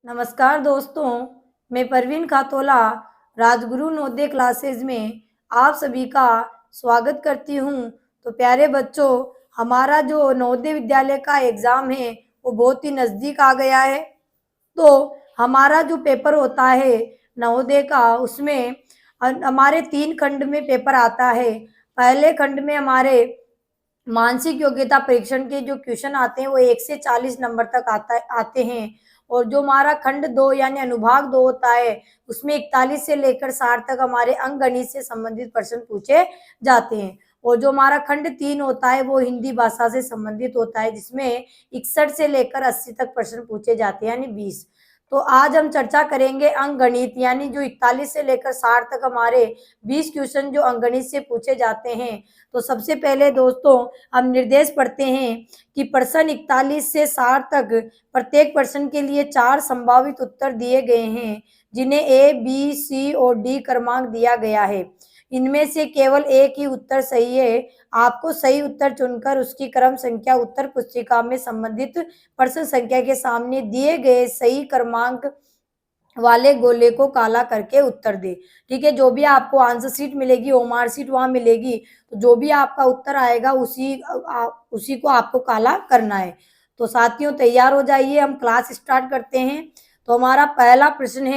नमस्कार दोस्तों, मैं परवीन खातोला राजगुरु नवोदय क्लासेस में आप सभी का स्वागत करती हूँ। तो प्यारे बच्चों, हमारा जो नवोदय विद्यालय का एग्ज़ाम है वो बहुत ही नज़दीक आ गया है। तो हमारा जो पेपर होता है नवोदय का, उसमें हमारे 3 खंड में पेपर आता है। पहले खंड में हमारे मानसिक योग्यता परीक्षण के जो क्वेश्चन आते हैं वो 1 से 40 नंबर तक आते हैं। और जो हमारा खंड 2 यानी अनुभाग 2 होता है, उसमें 41 से लेकर 60 तक हमारे अंक गणित से संबंधित प्रश्न पूछे जाते हैं। और जो हमारा खंड 3 होता है वो हिंदी भाषा से संबंधित होता है, जिसमें 61 से लेकर 80 तक प्रश्न पूछे जाते हैं, यानी 20। तो आज हम चर्चा करेंगे अंक गणित, यानी जो 41 से लेकर 60 तक हमारे 20 क्वेश्चन जो अंक गणित से पूछे जाते हैं। तो सबसे पहले दोस्तों हम निर्देश पढ़ते हैं कि प्रश्न 41 से 60 तक प्रत्येक प्रश्न के लिए 4 संभावित उत्तर दिए गए हैं, जिन्हें ए, बी, सी और डी क्रमांक दिया गया है। इनमें से केवल एक ही उत्तर सही है। आपको सही उत्तर चुनकर उसकी क्रम संख्या उत्तर पुस्तिका में संबंधित प्रश्न संख्या के सामने दिए गए सही क्रमांक वाले गोले को काला करके उत्तर दे। ठीक है, जो भी आपको आंसर शीट मिलेगी, ओमार शीट वहां मिलेगी, तो जो भी आपका उत्तर आएगा उसी को आपको काला करना है। तो साथियों तैयार हो जाइए, हम क्लास स्टार्ट करते हैं। तो हमारा पहला प्रश्न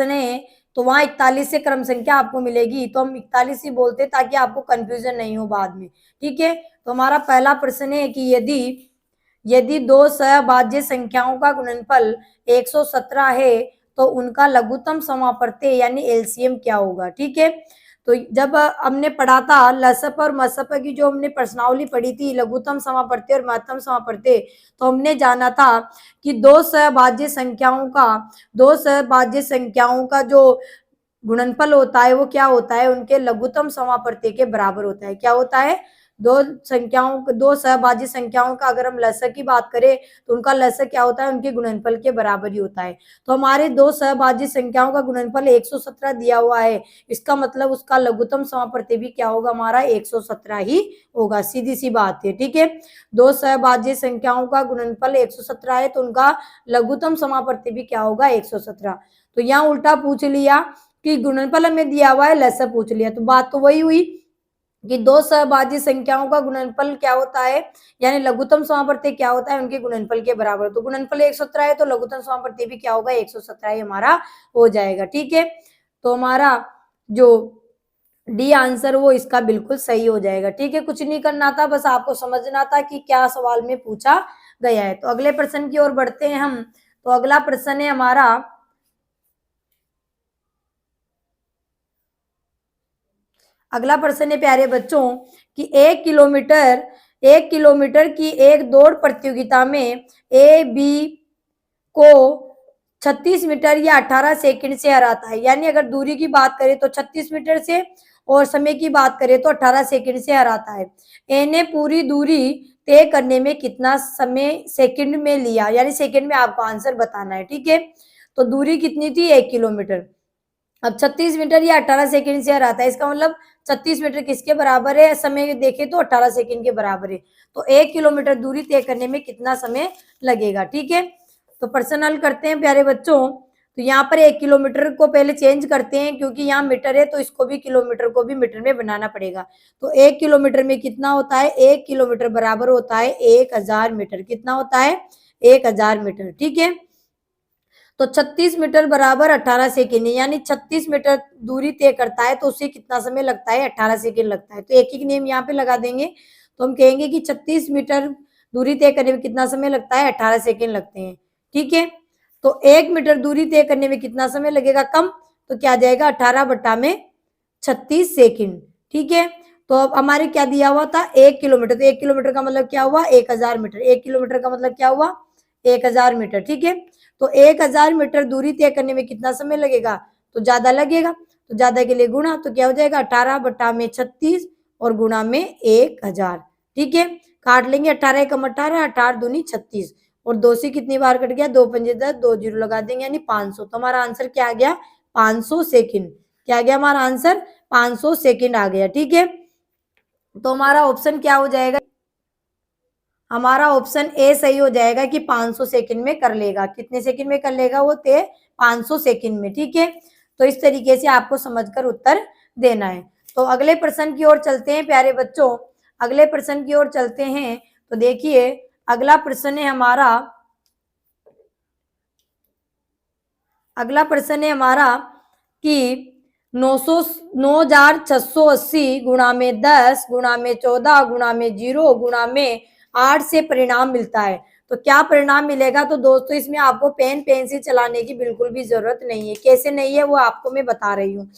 है, तो वहां 41 से क्रम संख्या आपको मिलेगी, तो हम 41 ही बोलते ताकि आपको कंफ्यूजन नहीं हो बाद में। ठीक है, तो हमारा पहला प्रश्न है कि यदि दो सहभाज्य संख्याओं का गुणनफल 117 है तो उनका लघुत्तम समापवर्ती यानी एलसीएम क्या होगा। ठीक है, तो जब हमने पढ़ा था लसप और मसप की जो हमने प्रश्नावली पढ़ी थी, लघुत्तम समापवर्ती और महत्तम समापवर्ती, तो हमने जाना था कि दो सहभाज्य संख्याओं का जो गुणनफल होता है वो क्या होता है, उनके लघुत्तम समापवर्ती के बराबर होता है। क्या होता है, दो सहभाज्य संख्याओं का अगर हम लसक की बात करें तो उनका लसक क्या होता है, उनके गुणनफल के बराबर ही होता है। तो हमारे दो सहभाज्य संख्याओं का गुणनफल 117 दिया हुआ है, इसका मतलब उसका लघुत्तम समापवर्ती भी क्या होगा, हमारा 117 ही होगा। सीधी सी बात है। ठीक है, दो सहभाज्य संख्याओं का गुणनफल 117 है तो उनका लघुत्तम समापवर्ती भी क्या होगा, 117। तो यहाँ उल्टा पूछ लिया कि गुणनफल हमें दिया हुआ है, लसक पूछ लिया, तो बात तो वही हुई कि दो सहभाज्य संख्याओं का गुणनफल क्या होता है, यानी लघुत्तम समापवर्ती क्या होता है, उनके गुणनफल के बराबर। तो गुणनफल 117 है तो लघुत्तम समापवर्ती भी क्या होगा, 117 ही हमारा हो जाएगा। ठीक है, तो हमारा जो डी आंसर वो इसका बिल्कुल सही हो जाएगा। ठीक है, कुछ नहीं करना था, बस आपको समझना था कि क्या सवाल में पूछा गया है। तो अगले प्रश्न की ओर बढ़ते हैं हम। तो अगला प्रश्न है हमारा, अगला प्रश्न है प्यारे बच्चों कि 1 किलोमीटर की एक दौड़ प्रतियोगिता में ए बी को 36 मीटर या 18 सेकंड से हराता है। यानी अगर दूरी की बात करें तो 36 मीटर से, और समय की बात करें तो 18 सेकंड से हराता है। ए ने पूरी दूरी तय करने में कितना समय सेकंड में लिया, यानी सेकंड में आपको आंसर बताना है। ठीक है, तो दूरी कितनी थी, 1 किलोमीटर। अब 36 मीटर या 18 सेकंड से हराता है, इसका मतलब 36 मीटर किसके बराबर है, समय देखे तो 18 सेकंड के बराबर है। तो 1 किलोमीटर दूरी तय करने में कितना समय लगेगा। ठीक है, तो प्रश्न हल करते हैं प्यारे बच्चों। तो यहाँ पर 1 किलोमीटर को पहले चेंज करते हैं, क्योंकि यहाँ मीटर है तो इसको भी किलोमीटर को भी मीटर में बनाना पड़ेगा। तो 1 किलोमीटर में कितना होता है, 1 किलोमीटर बराबर होता है 1000 मीटर। कितना होता है, 1000 मीटर। ठीक है, तो 36 मीटर बराबर 18 सेकेंड, यानी 36 मीटर दूरी तय करता है तो उसे कितना समय लगता है, 18 सेकेंड लगता है। तो एक एक नियम यहाँ पे लगा देंगे, तो हम कहेंगे कि 36 मीटर दूरी तय करने में कितना समय लगता है, 18 सेकेंड लगते हैं। ठीक है, तो 1 मीटर दूरी तय करने में कितना समय लगेगा, कम, तो क्या जाएगा 18/36 सेकेंड। ठीक है, तो अब हमारे क्या दिया हुआ था, 1 किलोमीटर, तो 1 किलोमीटर का मतलब क्या हुआ, 1000 मीटर। 1 किलोमीटर का मतलब क्या हुआ, 1000 मीटर। ठीक है, तो 1000 मीटर दूरी तय करने में कितना समय लगेगा, तो ज्यादा लगेगा, तो ज्यादा के लिए गुणा, तो क्या हो जाएगा 18/36 और गुणा में 1000। ठीक है, काट लेंगे, 18 एकम 18, 18 दूनी 36, और 2 से कितनी बार कट गया, 2 पंजे 10, 2 जीरो लगा देंगे, यानी 500। तो हमारा आंसर क्या आ गया, 500 सेकेंड। क्या आ गया हमारा आंसर, 500 सेकेंड आ गया। ठीक है, तो हमारा ऑप्शन क्या हो जाएगा, हमारा ऑप्शन ए सही हो जाएगा कि 500 सेकंड में कर लेगा। कितने सेकंड में कर लेगा वो? 500 सेकंड में। ठीक है, तो इस तरीके से आपको समझकर उत्तर देना है। तो अगले प्रश्न की ओर चलते हैं प्यारे बच्चों, अगले प्रश्न की ओर चलते हैं। तो देखिए अगला प्रश्न है हमारा, अगला प्रश्न है हमारा कि 9,680 गुणा में 10 गुणा में 14 गुणा में 0 गुणा में 8 से परिणाम मिलता है, तो क्या परिणाम मिलेगा? तो दोस्तों इसमें आपको पेन पेंसिल चलाने की बिल्कुल भी जरूरत नहीं है। कैसे नहीं है वो आपको मैं बता रही हूँ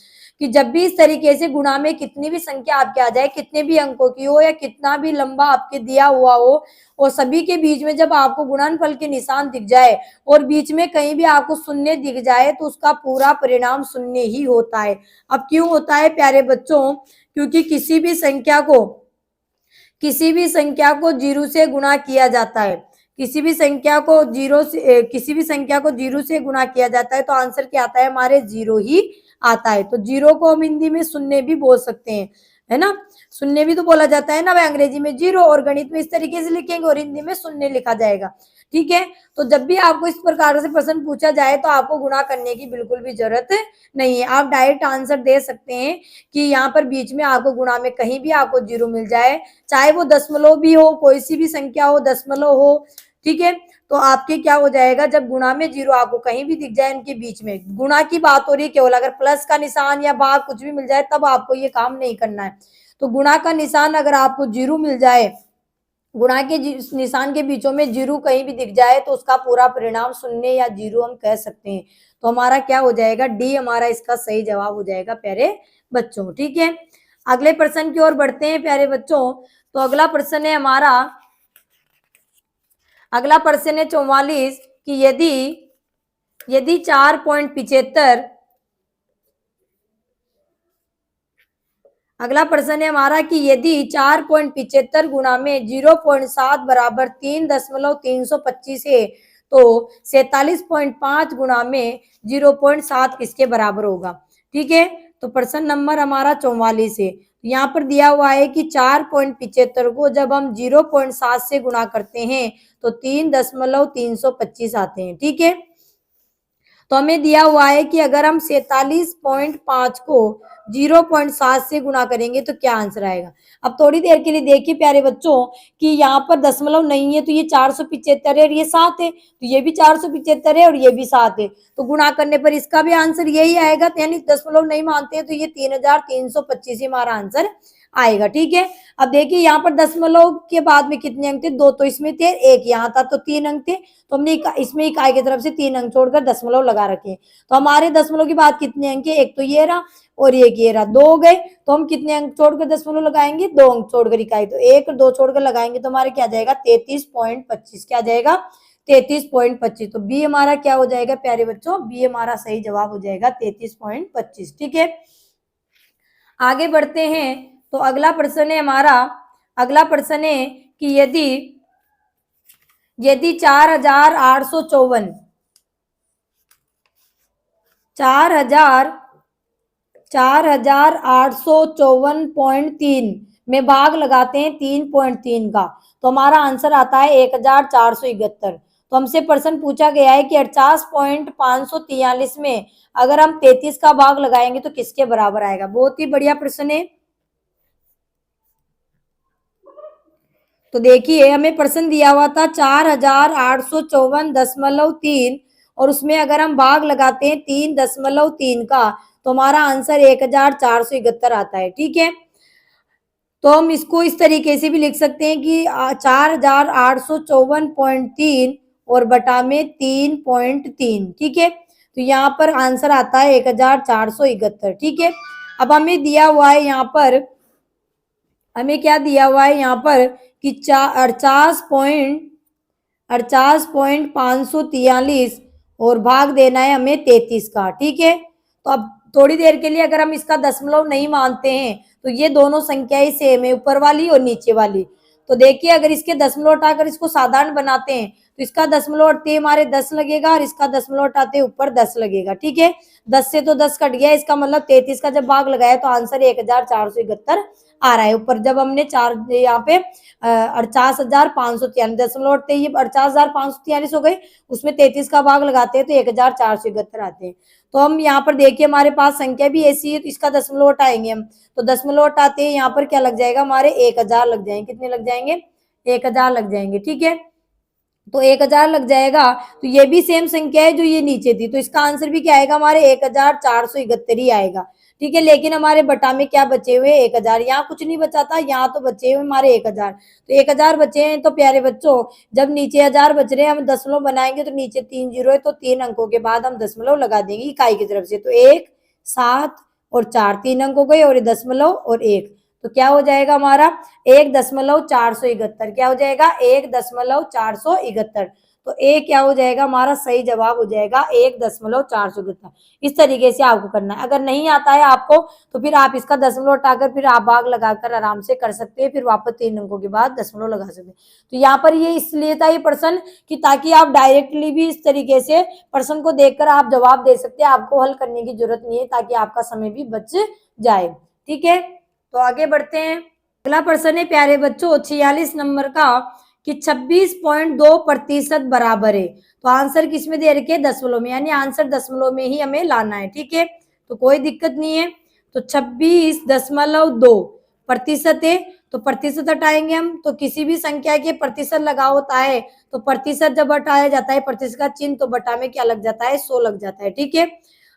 कि जब भी इस तरीके से गुणा में कितनी भी संख्या आपके आ जाए, कितने भी अंकों की हो या कितना भी लंबा आपके दिया हुआ हो, और सभी के बीच में जब आपको गुणनफल के निशान दिख जाए और बीच में कहीं भी आपको शून्य दिख जाए तो उसका पूरा परिणाम शून्य ही होता है। अब क्यों होता है प्यारे बच्चों? क्योंकि किसी भी संख्या को जीरो से गुणा किया जाता है, किसी भी संख्या को जीरो से गुणा किया जाता है तो आंसर क्या आता है? हमारे जीरो ही आता है। तो जीरो को हम हिंदी में शून्य भी बोल सकते हैं, है ना, शून्य भी तो बोला जाता है ना भाई अंग्रेजी में जीरो, और गणित में इस तरीके से लिखेंगे और हिंदी में शून्य लिखा जाएगा। ठीक है, तो जब भी आपको इस प्रकार से प्रश्न पूछा जाए तो आपको गुणा करने की बिल्कुल भी जरूरत नहीं है, आप डायरेक्ट आंसर दे सकते हैं कि यहाँ पर बीच में आपको गुणा में कहीं भी आपको जीरो मिल जाए, चाहे वो दशमलव भी हो, कोई सी भी संख्या हो, दशमलव हो। ठीक है, तो आपके क्या हो जाएगा? जब गुणा में जीरो आपको कहीं भी दिख जाए इनके बीच में, गुणा की बात हो रही है केवल, अगर प्लस का निशान या भाग कुछ भी मिल जाए तब आपको ये काम नहीं करना है। तो गुणा का निशान अगर आपको जीरो मिल जाए, गुणा के निशान के बीचों में जीरो कहीं भी दिख जाए तो उसका पूरा परिणाम शून्य या जीरो हम कह सकते हैं। तो हमारा क्या हो जाएगा? डी हमारा इसका सही जवाब हो जाएगा प्यारे बच्चों। ठीक है, अगले प्रश्न की ओर बढ़ते हैं प्यारे बच्चों। तो अगला प्रश्न है हमारा, अगला प्रश्न है 44 कि यदि 4.75, अगला प्रश्न है हमारा कि यदि 4.75 गुणा में 0.7 बराबर 3.325 है तो 47.5 गुणा में 0.7 किसके बराबर होगा? ठीक है, तो प्रश्न नंबर हमारा 44 है। यहाँ पर दिया हुआ है कि 4.75 को जब हम 0.7 से गुणा करते हैं तो 3.325 आते हैं। ठीक है, तो हमें दिया हुआ है कि अगर हम 47.5 को 0.7 से गुणा करेंगे तो क्या आंसर आएगा? अब थोड़ी देर के लिए देखिए प्यारे बच्चों कि यहाँ पर दशमलव नहीं है तो ये 475 है और ये 7 है, तो ये भी 475 है और ये भी 7 है, तो गुणा करने पर इसका भी आंसर यही आएगा। यानी दशमलव नहीं मानते तो ये 3,325 ही हमारा आंसर आएगा। ठीक है, अब देखिए यहाँ पर दशमलव के बाद में कितने अंक थे? 2 तो इसमें थे, 1 यहाँ था, तो 3 अंक थे, तो हमने इसमें इकाई की तरफ से 3 अंक छोड़कर दशमलव लगा रखे। तो हमारे दशमलव के बाद कितने अंक है? एक तो ये रहा और एक ये रहा, 2 हो गए, तो हम कितने अंक छोड़कर दशमलव लगाएंगे? 2 अंक छोड़कर इकाई, तो 1 और 2 छोड़कर लगाएंगे तो हमारे क्या जाएगा? 33.25। क्या जाएगा? 33.25। तो बी हमारा क्या हो जाएगा प्यारे बच्चों? बी हमारा सही जवाब हो जाएगा 33.25। ठीक है, आगे बढ़ते हैं। तो अगला प्रश्न है हमारा, अगला प्रश्न है कि यदि 4,854 4,854.3 में भाग लगाते हैं 3.3 का तो हमारा आंसर आता है 1,471। तो हमसे प्रश्न पूछा गया है कि 48.543 में अगर हम 33 का भाग लगाएंगे तो किसके बराबर आएगा? बहुत ही बढ़िया प्रश्न है। तो देखिए हमें प्रश्न दिया हुआ था 4,854.3 और उसमें अगर हम भाग लगाते हैं 3.3 का तो हमारा आंसर 1,471 आता है। ठीक है, तो हम इसको इस तरीके से भी लिख सकते हैं कि 4,854.3 और बटा में 3.3। ठीक है, तो यहाँ पर आंसर आता है 1,471। ठीक है, अब हमें दिया हुआ है यहाँ पर, हमें क्या दिया हुआ है यहाँ पर कि 48.543 और भाग देना है हमें 33 का। ठीक है, तो अब थोड़ी देर के लिए अगर हम इसका दशमलव नहीं मानते हैं तो ये दोनों संख्याएं सेम है, ऊपर वाली और नीचे वाली। तो देखिए अगर इसके दशमलव हटाकर इसको साधारण बनाते हैं तो इसका दशमलव हटते हमारे 10 लगेगा और इसका दशमलव हटाते ऊपर 10 लगेगा। ठीक है, 10 से तो 10 कट गया, इसका मतलब 33 का जब भाग लगाया तो आंसर 1471 आ रहा है ऊपर। जब हमने चार यहाँ पे 48,543 दशमलव हटते ही 48,543 हो गई, उसमें 33 का भाग लगाते हैं तो 1471 आते हैं। तो हम यहाँ पर देखिए हमारे पास संख्या भी ऐसी है, तो इसका दशमलव हटाएंगे हम, तो दशमलव हटाते हैं यहाँ पर क्या लग जाएगा हमारे 1000 लग जाएंगे। कितने लग जाएंगे? 1000 लग जाएंगे। ठीक है, तो 1000 लग जाएगा। तो ये भी सेम संख्या है जो ये नीचे थी, तो इसका आंसर भी क्या आएगा हमारे 1471 ही आएगा। ठीक है, लेकिन हमारे बटा में क्या बचे हुए? 1000। यहाँ कुछ नहीं बचा था, यहाँ तो बचे हुए हमारे 1000। तो 1000 बचे हैं। तो प्यारे बच्चों, जब नीचे 1000 बच रहे हैं, हम दशमलव बनाएंगे तो नीचे 3 जीरो है, तो 3 अंकों के बाद हम दशमलव लगा देंगे इकाई की तरफ से। तो 1, 7 और 4, 3 अंक हो गए, और दशमलव और 1, तो क्या हो जाएगा हमारा 1,471। क्या हो जाएगा? 1,471। तो ए क्या हो जाएगा हमारा? सही जवाब हो जाएगा 1,471। इस तरीके से आपको करना है। अगर नहीं आता है आपको तो फिर आप इसका दशमलव हटाकर फिर आप भाग लगाकर आराम से कर सकते हैं, फिर वापस 3 अंकों के बाद दशमलव लगा सकते हैं। तो यहाँ पर ये इसलिए था ये प्रश्न कि ताकि आप डायरेक्टली भी इस तरीके से प्रश्न को देखकर आप जवाब दे सकते हैं, आपको हल करने की जरूरत नहीं है, ताकि आपका समय भी बच जाए। ठीक है, तो आगे बढ़ते हैं। अगला प्रश्न है प्यारे बच्चों 46 नंबर का कि 26.2% बराबर है। तो आंसर किस में दे रखे? दशमलव में, यानी आंसर दशमलव में ही हमें लाना है। ठीक है, तो कोई दिक्कत नहीं है। तो 26.2% है, तो प्रतिशत हटाएंगे हम, तो किसी भी संख्या के प्रतिशत लगा होता है तो प्रतिशत जब हटाया जाता है प्रतिशत का चिन्ह, तो बटा में क्या लग जाता है? 100 लग जाता है। ठीक है,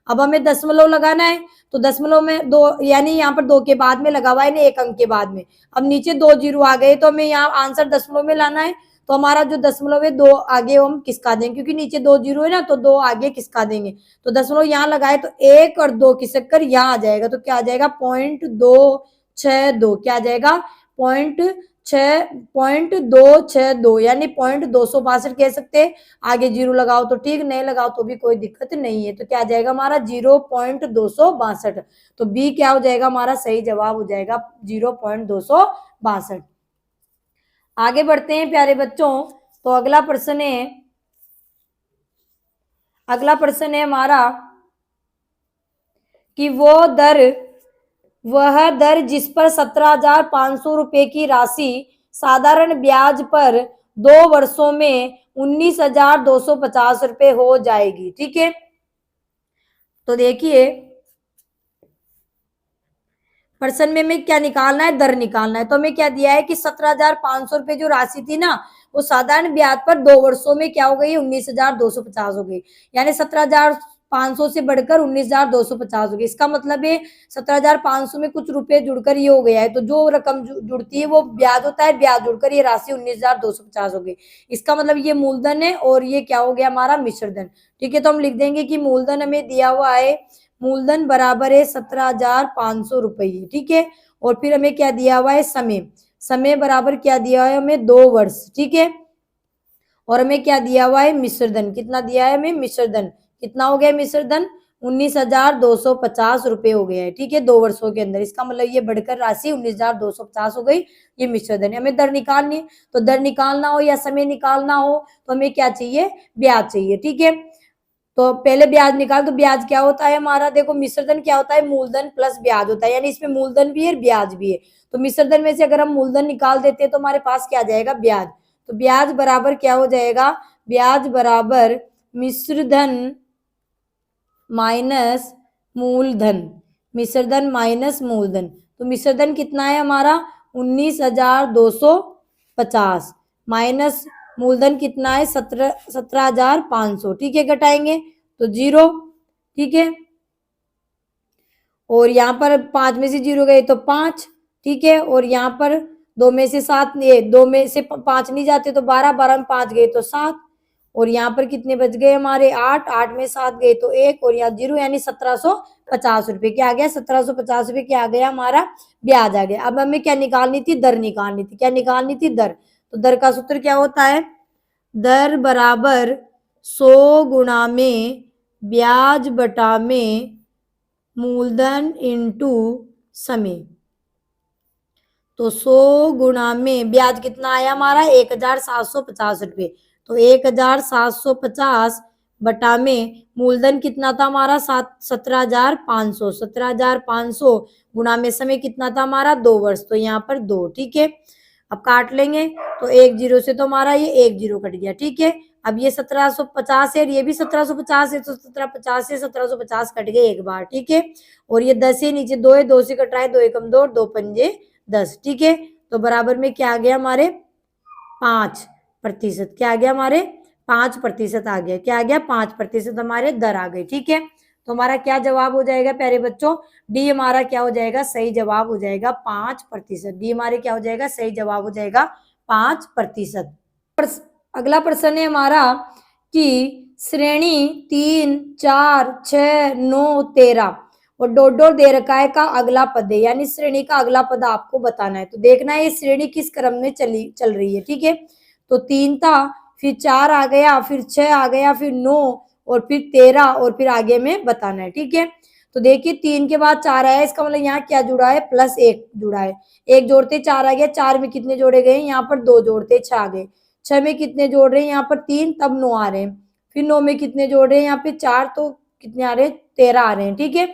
अब हमें दशमलव लगाना है, तो दशमलव में 2, यानी यहाँ पर 2 के बाद में लगा हुआ है, एक अंक के बाद में। अब नीचे 2 जीरो आ गए, तो हमें यहाँ आंसर दशमलव में लाना है, तो हमारा जो दशमलव है 2 आगे हम किसका देंगे, क्योंकि नीचे 2 जीरो है ना, तो 2 आगे किसका देंगे। तो दशमलव यहाँ लगाए तो 1 और 2 खिसक कर यहाँ आ जाएगा, तो क्या आ जाएगा? 0.262। क्या आ जाएगा? 0.262, यानी 0.262 कह सकते हैं। आगे जीरो लगाओ तो ठीक, नहीं लगाओ तो भी कोई दिक्कत नहीं है। तो क्या आ जाएगा हमारा? 0.262। तो बी क्या हो जाएगा हमारा? सही जवाब हो जाएगा 0.262। आगे बढ़ते हैं प्यारे बच्चों। तो अगला प्रश्न है हमारा कि वह दर जिस पर 17,500 रुपए की राशि साधारण ब्याज पर 2 वर्षों में 19,250 रुपए हो जाएगी। ठीक है, तो देखिए प्रश्न में हमें क्या निकालना है? दर निकालना है। तो हमें क्या दिया है कि 17,500 रुपए जो राशि थी ना, वो साधारण ब्याज पर 2 वर्षों में क्या हो गई? 19,250 हो गई, यानी 17,500 से बढ़कर 19,250 हो गई। इसका मतलब है 17,500 में कुछ रुपए जुड़कर ये हो गया है, तो जो रकम जुड़ती है वो ब्याज होता है, ब्याज जुड़कर ये राशि 19,250 हो गई। इसका मतलब ये मूलधन है और ये क्या हो गया हमारा? मिश्रधन। ठीक है, तो हम लिख देंगे कि मूलधन हमें दिया हुआ है, मूलधन बराबर है 17,500 रुपये। ठीक है, और फिर हमें क्या दिया हुआ है? समय बराबर क्या दिया है हमें? 2 वर्ष। ठीक है, और हमें क्या दिया हुआ है? मिश्रधन। कितना दिया है हमें? मिश्रधन। कितना हो गया मिश्रधन? 19,250 रुपए हो गया है। ठीक है, 2 वर्षों के अंदर। इसका मतलब ये बढ़कर राशि 19,250 हो गई, ये मिश्रधन है। हमें दर निकालनी, तो दर निकालना हो या समय निकालना हो तो हमें क्या चाहिए? ब्याज चाहिए। ठीक है, तो पहले ब्याज निकाल, तो ब्याज क्या होता है हमारा? देखो मिश्रधन क्या होता है? मूलधन प्लस ब्याज होता है, यानी इसमें मूलधन भी है ब्याज भी है। तो मिश्रधन में से अगर हम मूलधन निकाल देते हैं तो हमारे पास क्या आ जाएगा? ब्याज। तो ब्याज बराबर क्या हो जाएगा? ब्याज बराबर मिश्रधन माइनस मूलधन, मिश्रधन माइनस मूलधन। तो मिश्रधन कितना है हमारा? 19,250 माइनस मूलधन कितना है? 17,500। ठीक है, घटाएंगे तो 0। ठीक है, और यहाँ पर 5 में से 0 गए तो 5। ठीक है, और यहाँ पर 2 में से 7, 2 में से 5 नहीं जाते तो 12, 12 में 5 गए तो 7, और यहाँ पर कितने बच गए हमारे? 8, 8 में 7 गए तो 1, और यहाँ 0, यानी 1750 रुपए। क्या आ गया? 1750 रुपए क्या आ गया हमारा? ब्याज आ गया। अब हमें क्या निकालनी थी? दर निकालनी थी। क्या निकालनी थी? दर। तो दर का सूत्र क्या होता है? दर बराबर 100 गुणा में ब्याज बटा में मूलधन इंटू समय। तो 100 गुणा में ब्याज कितना आया हमारा? 1,750 रुपए। तो 1750 बटा में मूलधन कितना था हमारा 17,500, 17,500 गुणा में समय कितना था हमारा 2 वर्ष, तो यहाँ पर 2। ठीक है, अब काट लेंगे तो 1 जीरो से तो हमारा ये 1 जीरो कट गया। ठीक है, अब ये 1750 है और ये भी 1750 है, तो 1750 से 1750 कट गए एक बार। ठीक है, और ये 10 है, नीचे 2 है, 2 से कट रहा है, 2 एकम 2, 2 पंजे 10। ठीक है, तो बराबर में क्या आ गया हमारे 5%। क्या आ गया हमारे 5% आ गया। क्या आ गया 5% हमारे दर आ गई। ठीक है, तो हमारा क्या जवाब हो जाएगा प्यारे बच्चों, डी हमारा क्या हो जाएगा, सही जवाब हो जाएगा 5%। डी हमारे क्या हो जाएगा, सही जवाब हो जाएगा 5%। अगला प्रश्न है हमारा कि श्रेणी 3, 4, 6, 9, 13 और डॉट डॉट दे रखा है का अगला पद है, यानी श्रेणी का अगला पद आपको बताना है। तो देखना है ये श्रेणी किस क्रम में चल रही है। ठीक है, तो 3 था, फिर 4 आ गया, फिर 6 आ गया, फिर 9 और फिर 13 और फिर आगे में बताना है। ठीक है, तो देखिए 3 के बाद 4 आया, इसका मतलब यहाँ क्या जुड़ा है, +1 जुड़ा है। 1 जोड़ते 4 आ गया, 4 में कितने जोड़े गए, यहाँ पर 2 जोड़ते 6 आ गए। 6 में कितने जोड़ रहे हैं, यहाँ पर 3, तब 9 आ रहे हैं। फिर 9 में कितने जोड़ रहे हैं, यहाँ पे 4, तो कितने आ रहे हैं, 13 आ रहे हैं। ठीक है,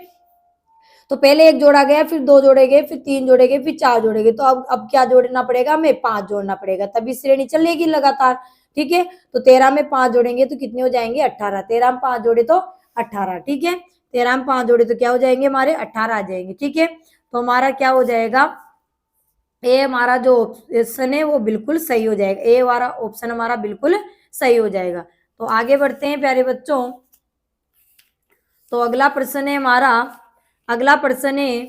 तो पहले 1 जोड़ा गया, फिर 2 जोड़े गए, फिर 3 जोड़े गए, फिर 4 जोड़े गए। तो अब क्या जोड़ना पड़ेगा, हमें 5 जोड़ना पड़ेगा, तभी श्रेणी चलेगी लगातार। ठीक है, तो 13 में 5 जोड़ेंगे तो कितने हो जाएंगे, 18। 13 में 5 जोड़े तो 18। ठीक है, 13 में 5 जोड़े तो क्या हो जाएंगे, हमारे 18 आ जाएंगे। ठीक है, तो हमारा क्या हो जाएगा, ए हमारा जो ऑप्शन है वो बिल्कुल सही हो जाएगा। ए वाला ऑप्शन हमारा बिल्कुल सही हो जाएगा। तो आगे बढ़ते हैं प्यारे बच्चों। तो अगला प्रश्न है हमारा, अगला प्रश्न है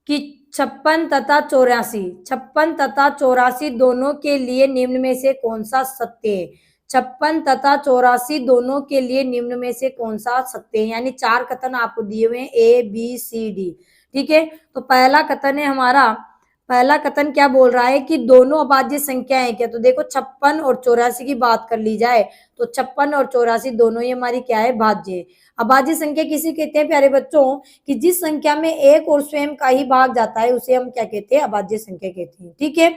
कि 56 तथा 84, 56 तथा 84 दोनों के लिए निम्न में से कौन सा सत्य है। 56 तथा 84 दोनों के लिए निम्न में से कौन सा सत्य है, यानी 4 कथन आपको दिए हुए हैं, ए बी सी डी। ठीक है, तो पहला कथन है हमारा, पहला कथन क्या बोल रहा है कि दोनों अभाज्य संख्या है क्या। तो देखो 56 और 84 की बात कर ली जाए तो 56 और 84 दोनों ही हमारी क्या है, भाज्य है। अभाज्य संख्या किसे कहते हैं प्यारे बच्चों, कि जिस संख्या में एक और स्वयं का ही भाग जाता है उसे हम क्या कहते हैं, अभाज्य संख्या कहते हैं। ठीक है,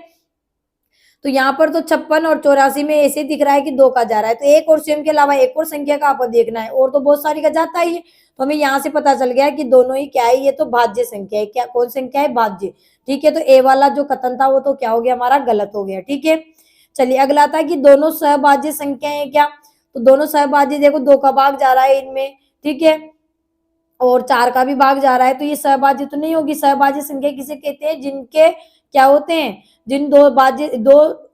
तो यहाँ पर तो 56 और 84 में ऐसे दिख रहा है कि 2 का जा रहा है, तो एक और स्वयं के अलावा एक और संख्या का आपको देखना है, और तो बहुत सारी का जाता ही है। तो हमें यहाँ से पता चल गया कि दोनों ही क्या है, ये तो भाज्य संख्या है। क्या, कौन संख्या है, भाज्य। ठीक है, तो ए वाला जो कथन था वो तो क्या हो गया, हमारा गलत हो गया। ठीक है, चलिए अगला था कि दोनों सहभाज्य संख्या है क्या। तो दोनों सहभाज्य, देखो 2 का भाग जा रहा है इनमें। ठीक है, और 4 का भी भाग जा रहा है, तो ये सहभाज्य तो नहीं होगी। सहभाज्य संख्या किसे कहते हैं, जिनके क्या होते हैं, जिन दो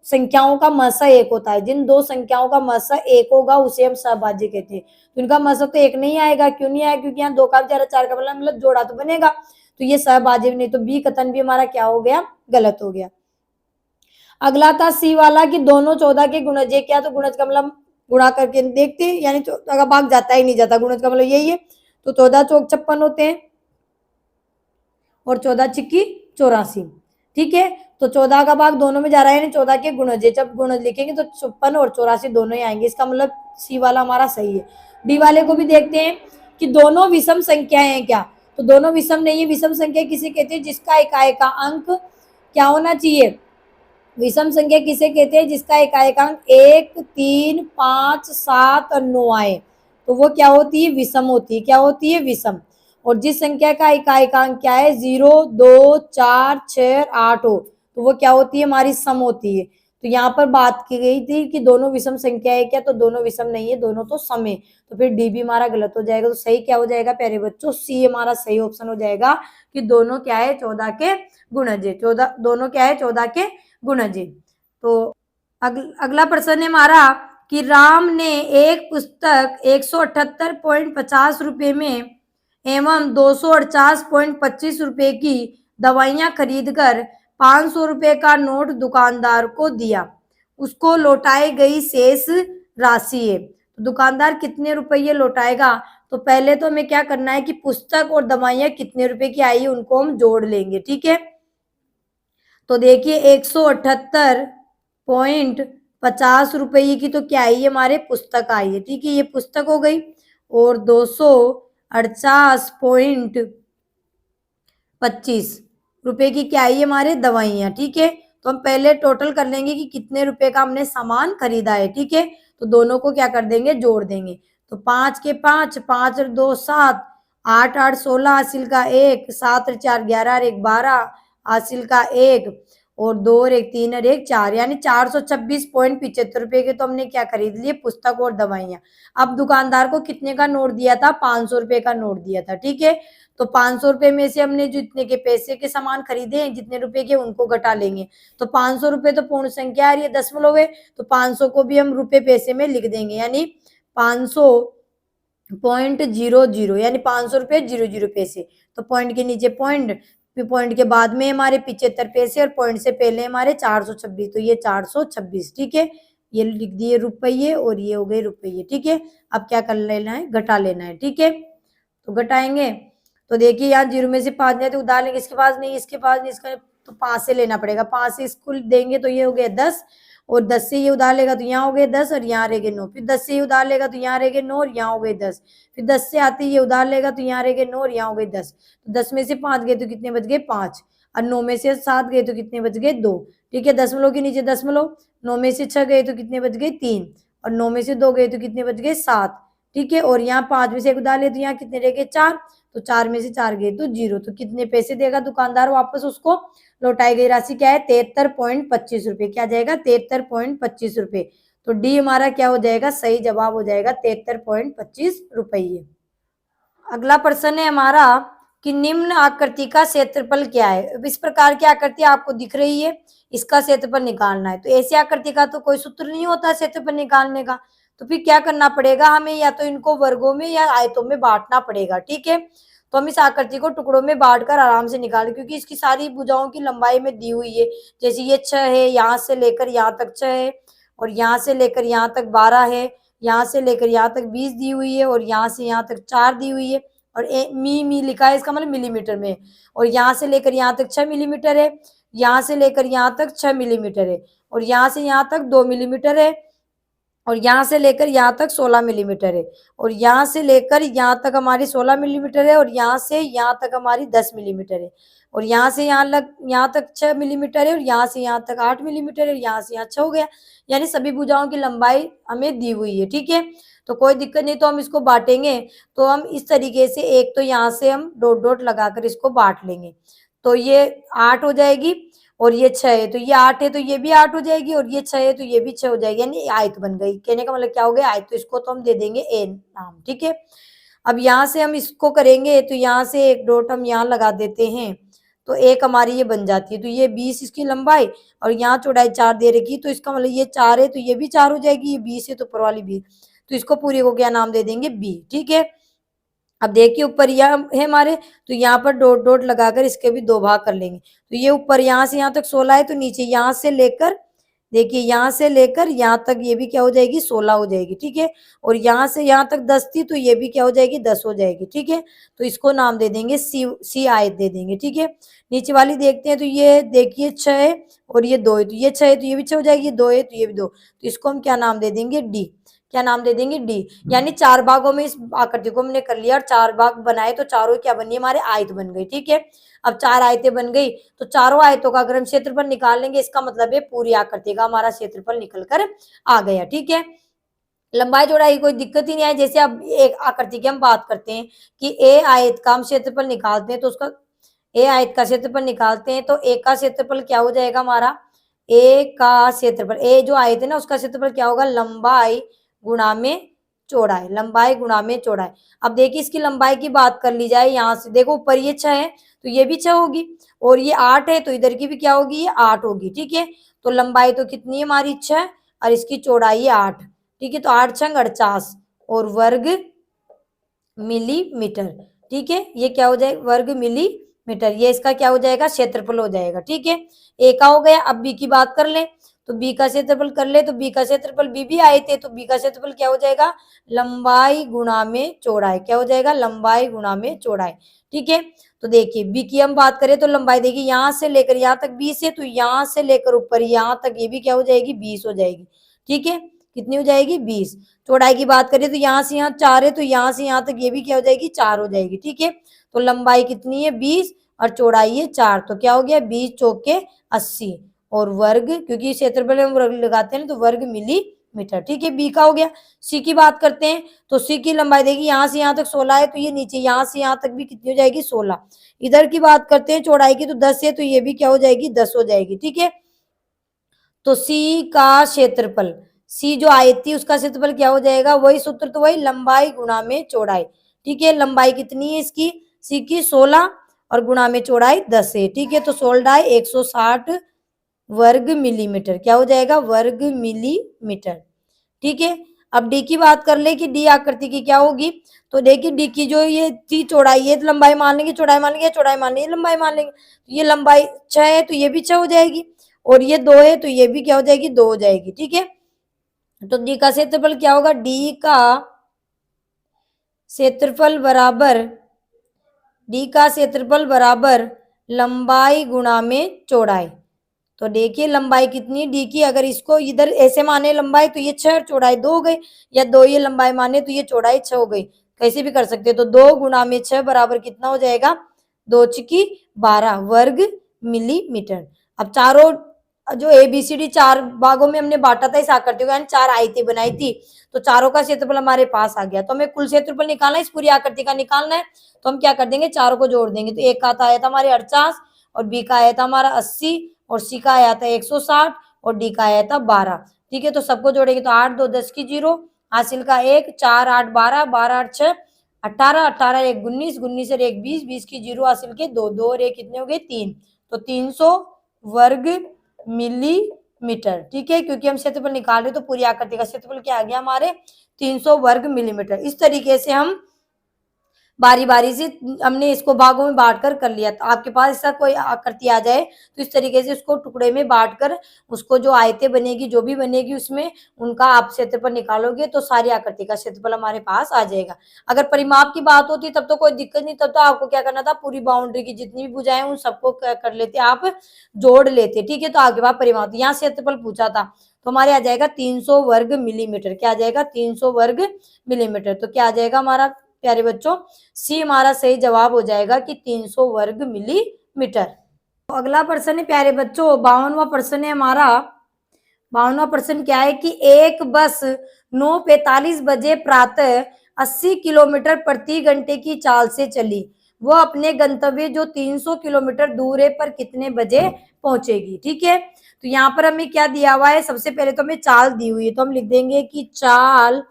संख्याओं का मसा 1 होता है। जिन 2 संख्याओं का मसा 1 होगा उसे हम सहभाज्य कहते हैं। तो इनका मसा तो 1 नहीं आएगा, क्यों नहीं आएगा, क्योंकि यहाँ 2 का जा रहा है, 4 का मतलब जोड़ा तो बनेगा, तो ये सहभाज्य भी नहीं। तो बी कथन भी हमारा क्या हो गया, गलत हो गया। अगला था सी वाला कि दोनों 14 के गुणज है क्या। तो गुणज का मतलब गुणा करके देखते हैं, यानी 14 का भाग जाता ही नहीं जाता, गुणज का मतलब यही है। तो 14 चौक 56 होते हैं और 14 छिक्की 84। ठीक है, तो 14 का भाग दोनों में जा रहा है, यानी 14 के गुणज है। जब गुणज लिखेंगे तो 56 और 84 दोनों ही आएंगे, इसका मतलब सी वाला हमारा सही है। डी वाले को भी देखते हैं कि दोनों विषम संख्याएं हैं क्या। तो दोनों विषम नहीं है। विषम संख्या किसे कहते हैं, जिसका इकाई का अंक क्या होना चाहिए, विषम संख्या किसे कहते हैं, जिसका इकाई-अंक 1, 3, 5, 7 और 9 आए, तो वो क्या होती है, विषम होती है। क्या होती है, विषम। और जिस संख्या का इकाई-अंक क्या है, 0, 2, 4, 6, 8 हो, तो वो क्या होती है, हमारी सम होती है। तो यहाँ पर बात की गई थी कि दोनों विषम संख्या है क्या, तो दोनों विषम नहीं है, दोनों तो सम है। तो फिर डी भी हमारा गलत हो जाएगा। तो सही क्या हो जाएगा प्यारे बच्चों, सी हमारा सही ऑप्शन हो जाएगा कि दोनों क्या है, 14 के गुणज है। 14 दोनों क्या है, 14 के गुणज है। तो अगला प्रश्न है हमारा कि राम ने एक पुस्तक 178.50 रुपए में एवं 248.25 रुपए की दवाइयां खरीदकर 500 रुपए का नोट दुकानदार को दिया। उसको लौटाई गई शेष राशि है। तो दुकानदार कितने रुपये लौटाएगा। तो पहले तो हमें क्या करना है कि पुस्तक और दवाइयां कितने रुपए की आई उनको हम जोड़ लेंगे। ठीक है, तो देखिए 178.50 रुपये की तो क्या आई है, हमारे पुस्तक आई है। ठीक है, ये पुस्तक हो गई। और 248.25 रुपए की क्या आई है, हमारे दवाइयाँ। ठीक है, तो हम पहले टोटल कर लेंगे कि कितने रुपए का हमने सामान खरीदा है। ठीक है, तो दोनों को क्या कर देंगे, जोड़ देंगे। तो 5 के 5, 5 और 2 7, 8 8 16, हासिल का 1, 7 और 4 11 और 1 12, हासिल का 1, और 2 और 1 3 और 1 4, यानी 426.75 के तो हमने क्या खरीद लिए, पुस्तक और दवाइयां। अब दुकानदार को कितने का नोट दिया था, 500 रुपए का नोट दिया था, ठीक है। तो 500 रुपए में से हमने जो इतने के पैसे के सामान खरीदे हैं, जितने रुपए के, उनको घटा लेंगे। तो 500 रुपए तो पूर्ण संख्या आ रही है, दशमलव है, तो 500 को भी हम रुपए पैसे में लिख देंगे, यानी 500.00, यानी 500 रुपए 00 पैसे। तो पॉइंट के नीचे पॉइंट, फिर पॉइंट के बाद में हमारे 75 पैसे, और पॉइंट से पहले हमारे 426, तो ये 426, ठीक है। ये लिख दिए रुपये, और ये हो गए रुपये, ठीक है। अब क्या कर लेना है, घटा लेना है, ठीक है। तो घटाएंगे, तो देखिए यहाँ 0 में से 5 जाए तो उधार लेंगे, इसके पास नहीं, इसके पास नहीं, इसका तो 5 से लेना पड़ेगा, 5 से इसको देंगे तो ये हो गया 10, और 10 से ये उधार लेगा तो यहाँ हो गए 10, और यहाँ रह गए 9, फिर 10 से ये उधार लेगा तो यहाँ रह गए 9, और यहाँ हो गए 10, फिर 10 से आते ये उधार लेगा तो यहाँ रह गए 9, और यहाँ हो गए 10। तो 10 में से 5 गए तो कितने बच गए, 5, और 9 में से 7 गए तो कितने बच गए, 2, ठीक है। दशमलव के नीचे दशमलव, 9 में से 6 गए तो कितने बच गए, 3, और 9 में से 2 गए तो कितने बच गए, 7, ठीक है। और यहाँ 5 में से 1 उधार ले तो यहाँ कितने रह गए, 4, तो 4 में से 4 गए तो 0। तो कितने पैसे देगा दुकानदार वापस उसको, लौटाई गई राशि क्या है, 73.25 रुपए। क्या जाएगा, 73.25 रुपए। तो डी हमारा क्या हो जाएगा, सही जवाब हो जाएगा 73.25 रुपये। अगला प्रश्न है हमारा कि निम्न आकृति का क्षेत्रफल क्या है। इस प्रकार की आकृति आपको दिख रही है, इसका क्षेत्रफल निकालना है। तो ऐसी आकृति का तो कोई सूत्र नहीं होता क्षेत्रफल निकालने का, तो फिर क्या करना पड़ेगा हमें, या तो इनको वर्गों में या आयतों में बांटना पड़ेगा, ठीक है। तो हम इस आकृति को टुकड़ों में बांटकर आराम से निकालें, क्योंकि इसकी सारी भुजाओं की लंबाई में दी हुई है। जैसे ये 6 है, यहाँ से लेकर यहाँ तक 6 है, और यहाँ से लेकर यहाँ तक 12 है, यहाँ से लेकर यहाँ तक 20 दी हुई है, और यहाँ से यहाँ तक 4 दी हुई है, और मी लिखा है, इसका मतलब मिलीमीटर में। और यहाँ से लेकर यहाँ तक 6 मिलीमीटर है, यहाँ से लेकर यहाँ तक 6 मिलीमीटर है, और यहाँ से यहाँ तक 2 मिलीमीटर है, और यहाँ से लेकर यहाँ तक 16 मिलीमीटर है, और यहाँ से लेकर यहाँ तक हमारी 16 मिलीमीटर है, और यहाँ से यहाँ तक हमारी 10 मिलीमीटर है, और यहाँ से यहाँ तक 6 मिलीमीटर है, और यहाँ से यहाँ तक 8 मिलीमीटर है, और यहाँ से यहाँ 6 हो गया। यानी सभी भुजाओं की लंबाई हमें दी हुई है, ठीक है। तो कोई दिक्कत नहीं, तो हम इसको बांटेंगे। तो हम इस तरीके से एक तो यहाँ से हम डॉट डॉट लगाकर इसको बांट लेंगे। तो ये 8 हो जाएगी, और ये 6 है तो ये 8 है, तो ये भी 8 हो जाएगी, और ये 6 है तो ये भी 6 हो जाएगी, यानी आयत बन गई। कहने का मतलब क्या हो गया, आयत। तो इसको तो हम दे देंगे ए नाम, ठीक है। अब यहाँ से हम इसको करेंगे, तो यहाँ से एक डॉट हम यहाँ लगा देते हैं, तो एक हमारी ये बन जाती है। तो ये 20 इसकी लंबाई, और यहाँ चौड़ाई 4 दे रखी, तो इसका मतलब ये 4 है तो ये भी 4 हो जाएगी, ये 20 है तो ऊपर वाली 20, तो इसको पूरी को क्या नाम दे देंगे, बी, ठीक है। अब देखिए ऊपर यह है हमारे, तो यहाँ पर डॉट डॉट लगाकर इसके भी 2 भाग कर लेंगे। तो ये ऊपर यहाँ से यहाँ तक 16 है, तो नीचे यहाँ से लेकर, देखिए यहाँ से लेकर यहाँ तक ये भी क्या हो जाएगी, 16 हो जाएगी, ठीक है। और यहाँ से यहाँ तक 10 थी, तो ये भी क्या हो जाएगी, 10 हो जाएगी, ठीक है। तो इसको नाम दे देंगे सी आयत दे देंगे, ठीक है। नीचे वाली देखते हैं, तो ये देखिए 6 है और ये 2 है, तो ये 6 है तो ये भी 6 हो जाएगी, 2 है तो ये भी 2, तो इसको हम क्या नाम दे देंगे, डी। क्या नाम दे देंगे, डी। यानी 4 भागों में इस आकृति को हमने कर लिया, और 4 भाग बनाए, तो चारों क्या बनी, हमारे आयत बन गई, ठीक है। अब 4 आयतें बन गई, तो चारों आयतों का अगर हम क्षेत्रफल निकाल लेंगे, इसका मतलब है पूरी आकृति का हमारा क्षेत्रफल निकल कर आ गया, ठीक है। लंबाई चौड़ाई कोई दिक्कत ही नहीं है। जैसे अब एक आकृति की हम बात करते हैं कि ए आयत का हम क्षेत्रफल निकालते हैं, तो उसका ए आयत का क्षेत्रफल निकालते हैं, तो ए का क्षेत्रफल क्या हो जाएगा हमारा, ए का क्षेत्रफल, ए जो आयत है ना उसका क्षेत्रफल क्या होगा, लंबाई गुणा में चौड़ाई, लंबाई गुणा में चौड़ाई। अब देखिए इसकी लंबाई की बात कर ली जाए, यहाँ से देखो ऊपर ये 6 है तो ये भी 6 होगी, और ये 8 है तो इधर की भी क्या होगी, ये 8 होगी, ठीक है। तो लंबाई तो कितनी है हमारी 6, और इसकी चौड़ाई है 8, ठीक है। तो 8 छंग 48 और वर्ग मिलीमीटर, ठीक है। ये क्या हो जाएगा, वर्ग मिलीमीटर, ये इसका क्या हो जाएगा, क्षेत्रफल हो जाएगा, ठीक है। ए का हो गया। अब बी की बात कर ले, तो बी का क्षेत्रफल कर ले, तो बी का क्षेत्रफल बी भी आए थे, तो बी का क्षेत्रफल क्या हो जाएगा, लंबाई गुणा में चौड़ाई, क्या हो जाएगा, लंबाई गुणा में चौड़ाई, ठीक है। तो देखिए बी की हम बात करें, तो लंबाई देखिए यहाँ से लेकर यहाँ तक 20 है, तो यहाँ से लेकर ऊपर यहाँ तक ये भी क्या हो जाएगी, 20 हो जाएगी, ठीक है। कितनी हो जाएगी, 20। चौड़ाई की बात करें, तो यहाँ से यहाँ 4 है, तो यहाँ से यहाँ तक ये भी क्या हो जाएगी, 4 हो जाएगी, ठीक है। तो लंबाई कितनी है, 20, और चौड़ाई है 4, तो क्या हो गया, 20 चौके 80, और वर्ग, क्योंकि क्षेत्रफल में वर्ग लगाते हैं तो वर्ग मिलीमीटर मीटर। ठीक है, बी का हो गया। सी की बात करते हैं तो सी की लंबाई देखिए यहाँ से यहाँ तक 16 है, तो ये नीचे यहाँ से यहाँ तक भी कितनी हो जाएगी 16। इधर की बात करते हैं चौड़ाई की तो 10 है, तो ये भी क्या हो जाएगी 10 हो जाएगी। ठीक है, तो सी का क्षेत्रफल, सी जो आयत थी उसका क्षेत्रफल क्या हो जाएगा, वही सूत्र, तो वही लंबाई गुणा में चौड़ाई। ठीक है, लंबाई कितनी है इसकी, सी की 16 और गुणा में चौड़ाई 10 है। ठीक है, तो 16 160 वर्ग मिलीमीटर क्या हो जाएगा, वर्ग मिलीमीटर। ठीक है, अब डी की बात कर ले कि डी आकृति की क्या होगी, तो देखिए डी की जो ये थी चौड़ाई, ये लंबाई मान लेंगे, चौड़ाई मान लेंगे, चौड़ाई मान लेंगे, लंबाई मान लेंगे। तो ये लंबाई 6 है तो ये भी 6 हो जाएगी, और ये 2 है तो ये भी क्या हो जाएगी 2 हो जाएगी। ठीक है, तो डी का क्षेत्रफल क्या होगा, डी का क्षेत्रफल बराबर, डी का क्षेत्रफल बराबर लंबाई गुणा में चौड़ाई। तो देखिए लंबाई कितनी डी की, अगर इसको इधर ऐसे माने लंबाई तो ये 6 चौड़ाई 2 हो गई, या 2 ये लंबाई माने तो ये चौड़ाई 6 हो गई, कैसे भी कर सकते हैं। तो 2 गुणा में 6 बराबर कितना हो जाएगा, 2 छकी 12 वर्ग मिलीमीटर। अब चारों जो ABCD 4 भागों में हमने बांटा था इस आकृति को, यानी 4 आयतें बनाई थी, तो चारों का क्षेत्रफल हमारे पास आ गया। तो हमें कुल क्षेत्रफल निकालना है, इस पूरी आकृति का निकालना है, तो हम क्या कर देंगे, चारों को जोड़ देंगे। तो एक का आया था हमारे 48 और बी का आया था हमारा 80 और सी का आया था 160 और डी का आया था 12। ठीक है, तो सबको जोड़ेंगे तो 8 2 10 की 0, हासिल का 1, 4 8 12, 12 8 6 18, 18 1 19, 19 और 1 20, 20 की 0, हासिल के 2, 2 और 1 कितने हो गए 3, तो 300 वर्ग मिलीमीटर। ठीक है, क्योंकि हम क्षेत्रफल निकाल रहे तो पूरी आकृति का क्षेत्रफल क्या आ गया हमारे 300 वर्ग मिलीमीटर। इस तरीके से हम बारी बारी से हमने इसको भागों में बांटकर कर लिया। तो आपके पास ऐसा कोई आकृति आ जाए तो इस तरीके से उसको टुकड़े में बांटकर उसको जो आयतें बनेगी जो भी बनेगी उसमें उनका आप क्षेत्रफल निकालोगे तो सारी आकृति का क्षेत्रफल हमारे पास आ जाएगा। अगर परिमाप की बात होती तब तो कोई दिक्कत नहीं, तब तो आपको क्या करना था, पूरी बाउंड्री की जितनी भी भुजाएं उन सबको कर लेते, आप जोड़ लेते। ठीक है, तो आपके पास परिमाप, यहाँ क्षेत्रफल पूछा था तो हमारे आ जाएगा 300 वर्ग मिलीमीटर। क्या आ जाएगा 300 वर्ग मिलीमीटर। तो क्या आ जाएगा हमारा प्यारे बच्चों, सी हमारा सही जवाब हो जाएगा कि 300 वर्ग मिलीमीटर। तो अगला प्रश्न है प्यारे बच्चों 52वां प्रश्न है हमारा। 52वां प्रश्न क्या है कि एक बस 9:45 बजे प्रातः 80 किलोमीटर प्रति घंटे की चाल से चली, वह अपने गंतव्य जो 300 किलोमीटर दूर है पर कितने बजे पहुंचेगी। ठीक है, तो यहाँ पर हमें क्या दिया हुआ है, सबसे पहले तो हमें चाल दी हुई है, तो हम लिख देंगे कि चाल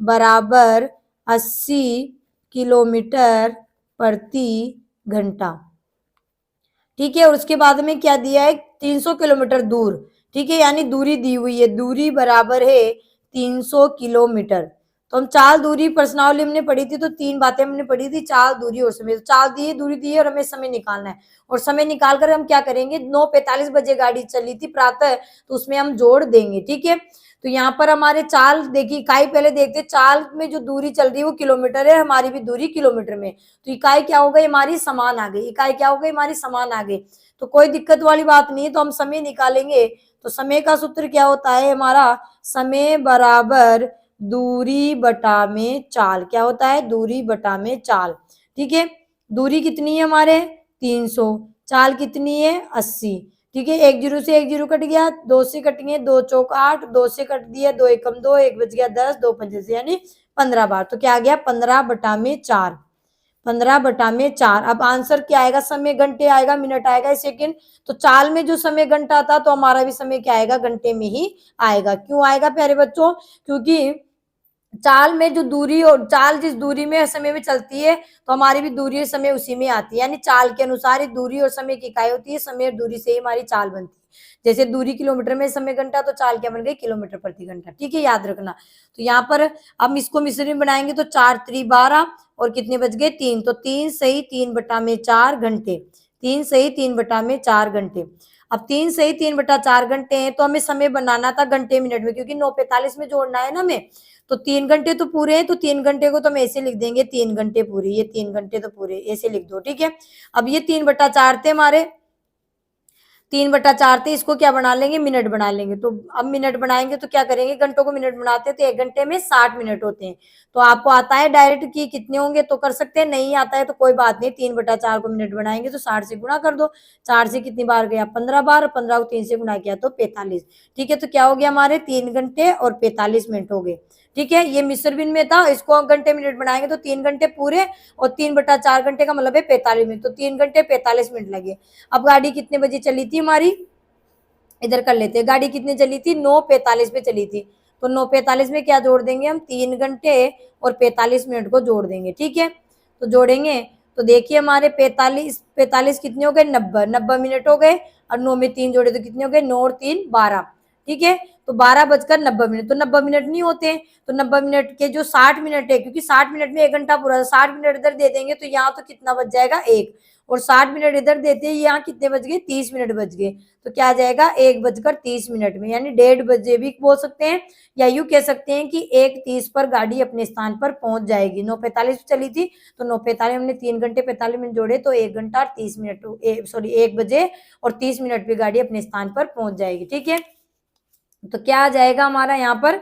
बराबर 80 किलोमीटर प्रति घंटा। ठीक है, और उसके बाद में क्या दिया है 300 किलोमीटर दूर। ठीक है, यानी दूरी दी हुई है, दूरी बराबर है 300 किलोमीटर। तो हम चाल दूरी प्रश्नावली हमने पढ़ी थी तो 3 बातें हमने पढ़ी थी, चाल दूरी और समय। तो चाल दी है, दूरी दी है और हमें समय निकालना है, और समय निकाल कर हम क्या करेंगे, 9:45 बजे गाड़ी चली थी प्रातः, तो उसमें हम जोड़ देंगे। ठीक है, तो यहाँ पर हमारे चाल देखिए, इकाई पहले देखते, चाल में जो दूरी चल रही है वो किलोमीटर है, हमारी भी दूरी किलोमीटर में, तो इकाई क्या हो गई हमारी समान आ गई, इकाई क्या हो गई हमारी समान आ गई, तो कोई दिक्कत वाली बात नहीं है। तो हम समय निकालेंगे, तो समय का सूत्र क्या होता है हमारा, समय बराबर दूरी बटा में चाल। क्या होता है, दूरी बटा में चाल। ठीक है, दूरी कितनी है हमारे 300, चाल कितनी है 80। ठीक है, 1 0 से 1 0 कट गया, 2 से कटेंगे, 2 चौक 8, 2 से कट दिया, 2 एकम 2, 1 बच गया 10, 2 पंजे से यानी 15 बार। तो क्या आ गया 15 बटा में 4, 15 बटा में 4। अब आंसर क्या आएगा, समय घंटे आएगा, मिनट आएगा, सेकंड। तो चाल में जो समय घंटा था तो हमारा भी समय क्या आएगा, घंटे में ही आएगा। क्यों आएगा प्यारे बच्चों, क्योंकि चाल में जो दूरी और चाल जिस दूरी में समय में चलती है तो हमारी भी दूरी और समय उसी में आती है, यानी चाल के अनुसार ही दूरी और समय की इकाई होती है, समय और दूरी से ही हमारी चाल बनती है। जैसे दूरी किलोमीटर में समय घंटा, तो चाल क्या बन गई किलोमीटर प्रति घंटा। ठीक है, याद रखना। तो यहाँ पर हम इसको मिश्रण बनाएंगे तो 4 3 12 और कितने बच गए 3, तो 3 सही 3 बटा में 4 घंटे, 3 सही 3 बटा में 4 घंटे। अब 3 सही 3 बटा 4 घंटे हैं, तो हमें समय बनाना था घंटे मिनट में, क्योंकि 9:45 में जोड़ना है ना हमें, तो 3 घंटे तो पूरे हैं, तो 3 घंटे को तो हम ऐसे लिख देंगे 3 घंटे पूरे, ये 3 घंटे तो पूरे ऐसे लिख दो। ठीक है, अब ये 3 बटा 4 थे हमारे, 3/4 थे, इसको क्या बना लेंगे, मिनट बना लेंगे। तो अब मिनट बनाएंगे तो क्या करेंगे, घंटों को मिनट बनाते हैं तो 1 घंटे में 60 मिनट होते हैं। तो आपको आता है डायरेक्ट कि कितने होंगे तो कर सकते हैं, नहीं आता है तो कोई बात नहीं, 3/4 को मिनट बनाएंगे तो 60 से गुणा कर दो। 4 से कितनी बार गया, 15 बार, 15 को 3 से गुणा किया तो 45। ठीक है, तो क्या हो गया, हमारे 3 घंटे और 45 मिनट हो गए। ठीक है, ये मिस्र बिन में था, इसको हम घंटे मिनट बनाएंगे तो 3 घंटे पूरे और 3/4 घंटे का मतलब है 45 मिनट, तो 3 घंटे 45 मिनट लगे। अब गाड़ी कितने बजे चली थी हमारी, इधर कर लेते हैं, गाड़ी कितने चली थी, 9:45 पे चली थी। तो 9:45 में क्या जोड़ देंगे हम, 3 घंटे और 45 मिनट को जोड़ देंगे। ठीक है, तो जोड़ेंगे तो देखिए हमारे 45 कितने हो गए, 90 मिनट हो गए। और 9 में 3 जोड़े तो कितने हो गए, 9 और 3 12। ठीक है, तो 12:90 तो 90 मिनट नहीं होते, तो 90 मिनट के जो 60 मिनट है, क्योंकि 60 मिनट में 1 घंटा पूरा, 60 मिनट इधर दे देंगे तो यहाँ तो कितना बच जाएगा, 1, और 60 मिनट इधर देते हैं, यहाँ कितने बच गए, 30 मिनट बच गए। तो क्या आ जाएगा, 1:30 में, यानी 1:30 भी बोल सकते हैं, या यूं कह सकते हैं कि 1:30 पर गाड़ी अपने स्थान पर पहुंच जाएगी। 9:45 चली थी तो 9:45 हमने 3 घंटे 45 मिनट जोड़े तो 1 घंटा और 30 मिनट, 1 बजे और 30 मिनट पे गाड़ी अपने स्थान पर पहुंच जाएगी। ठीक है, तो क्या आ जाएगा हमारा यहाँ पर,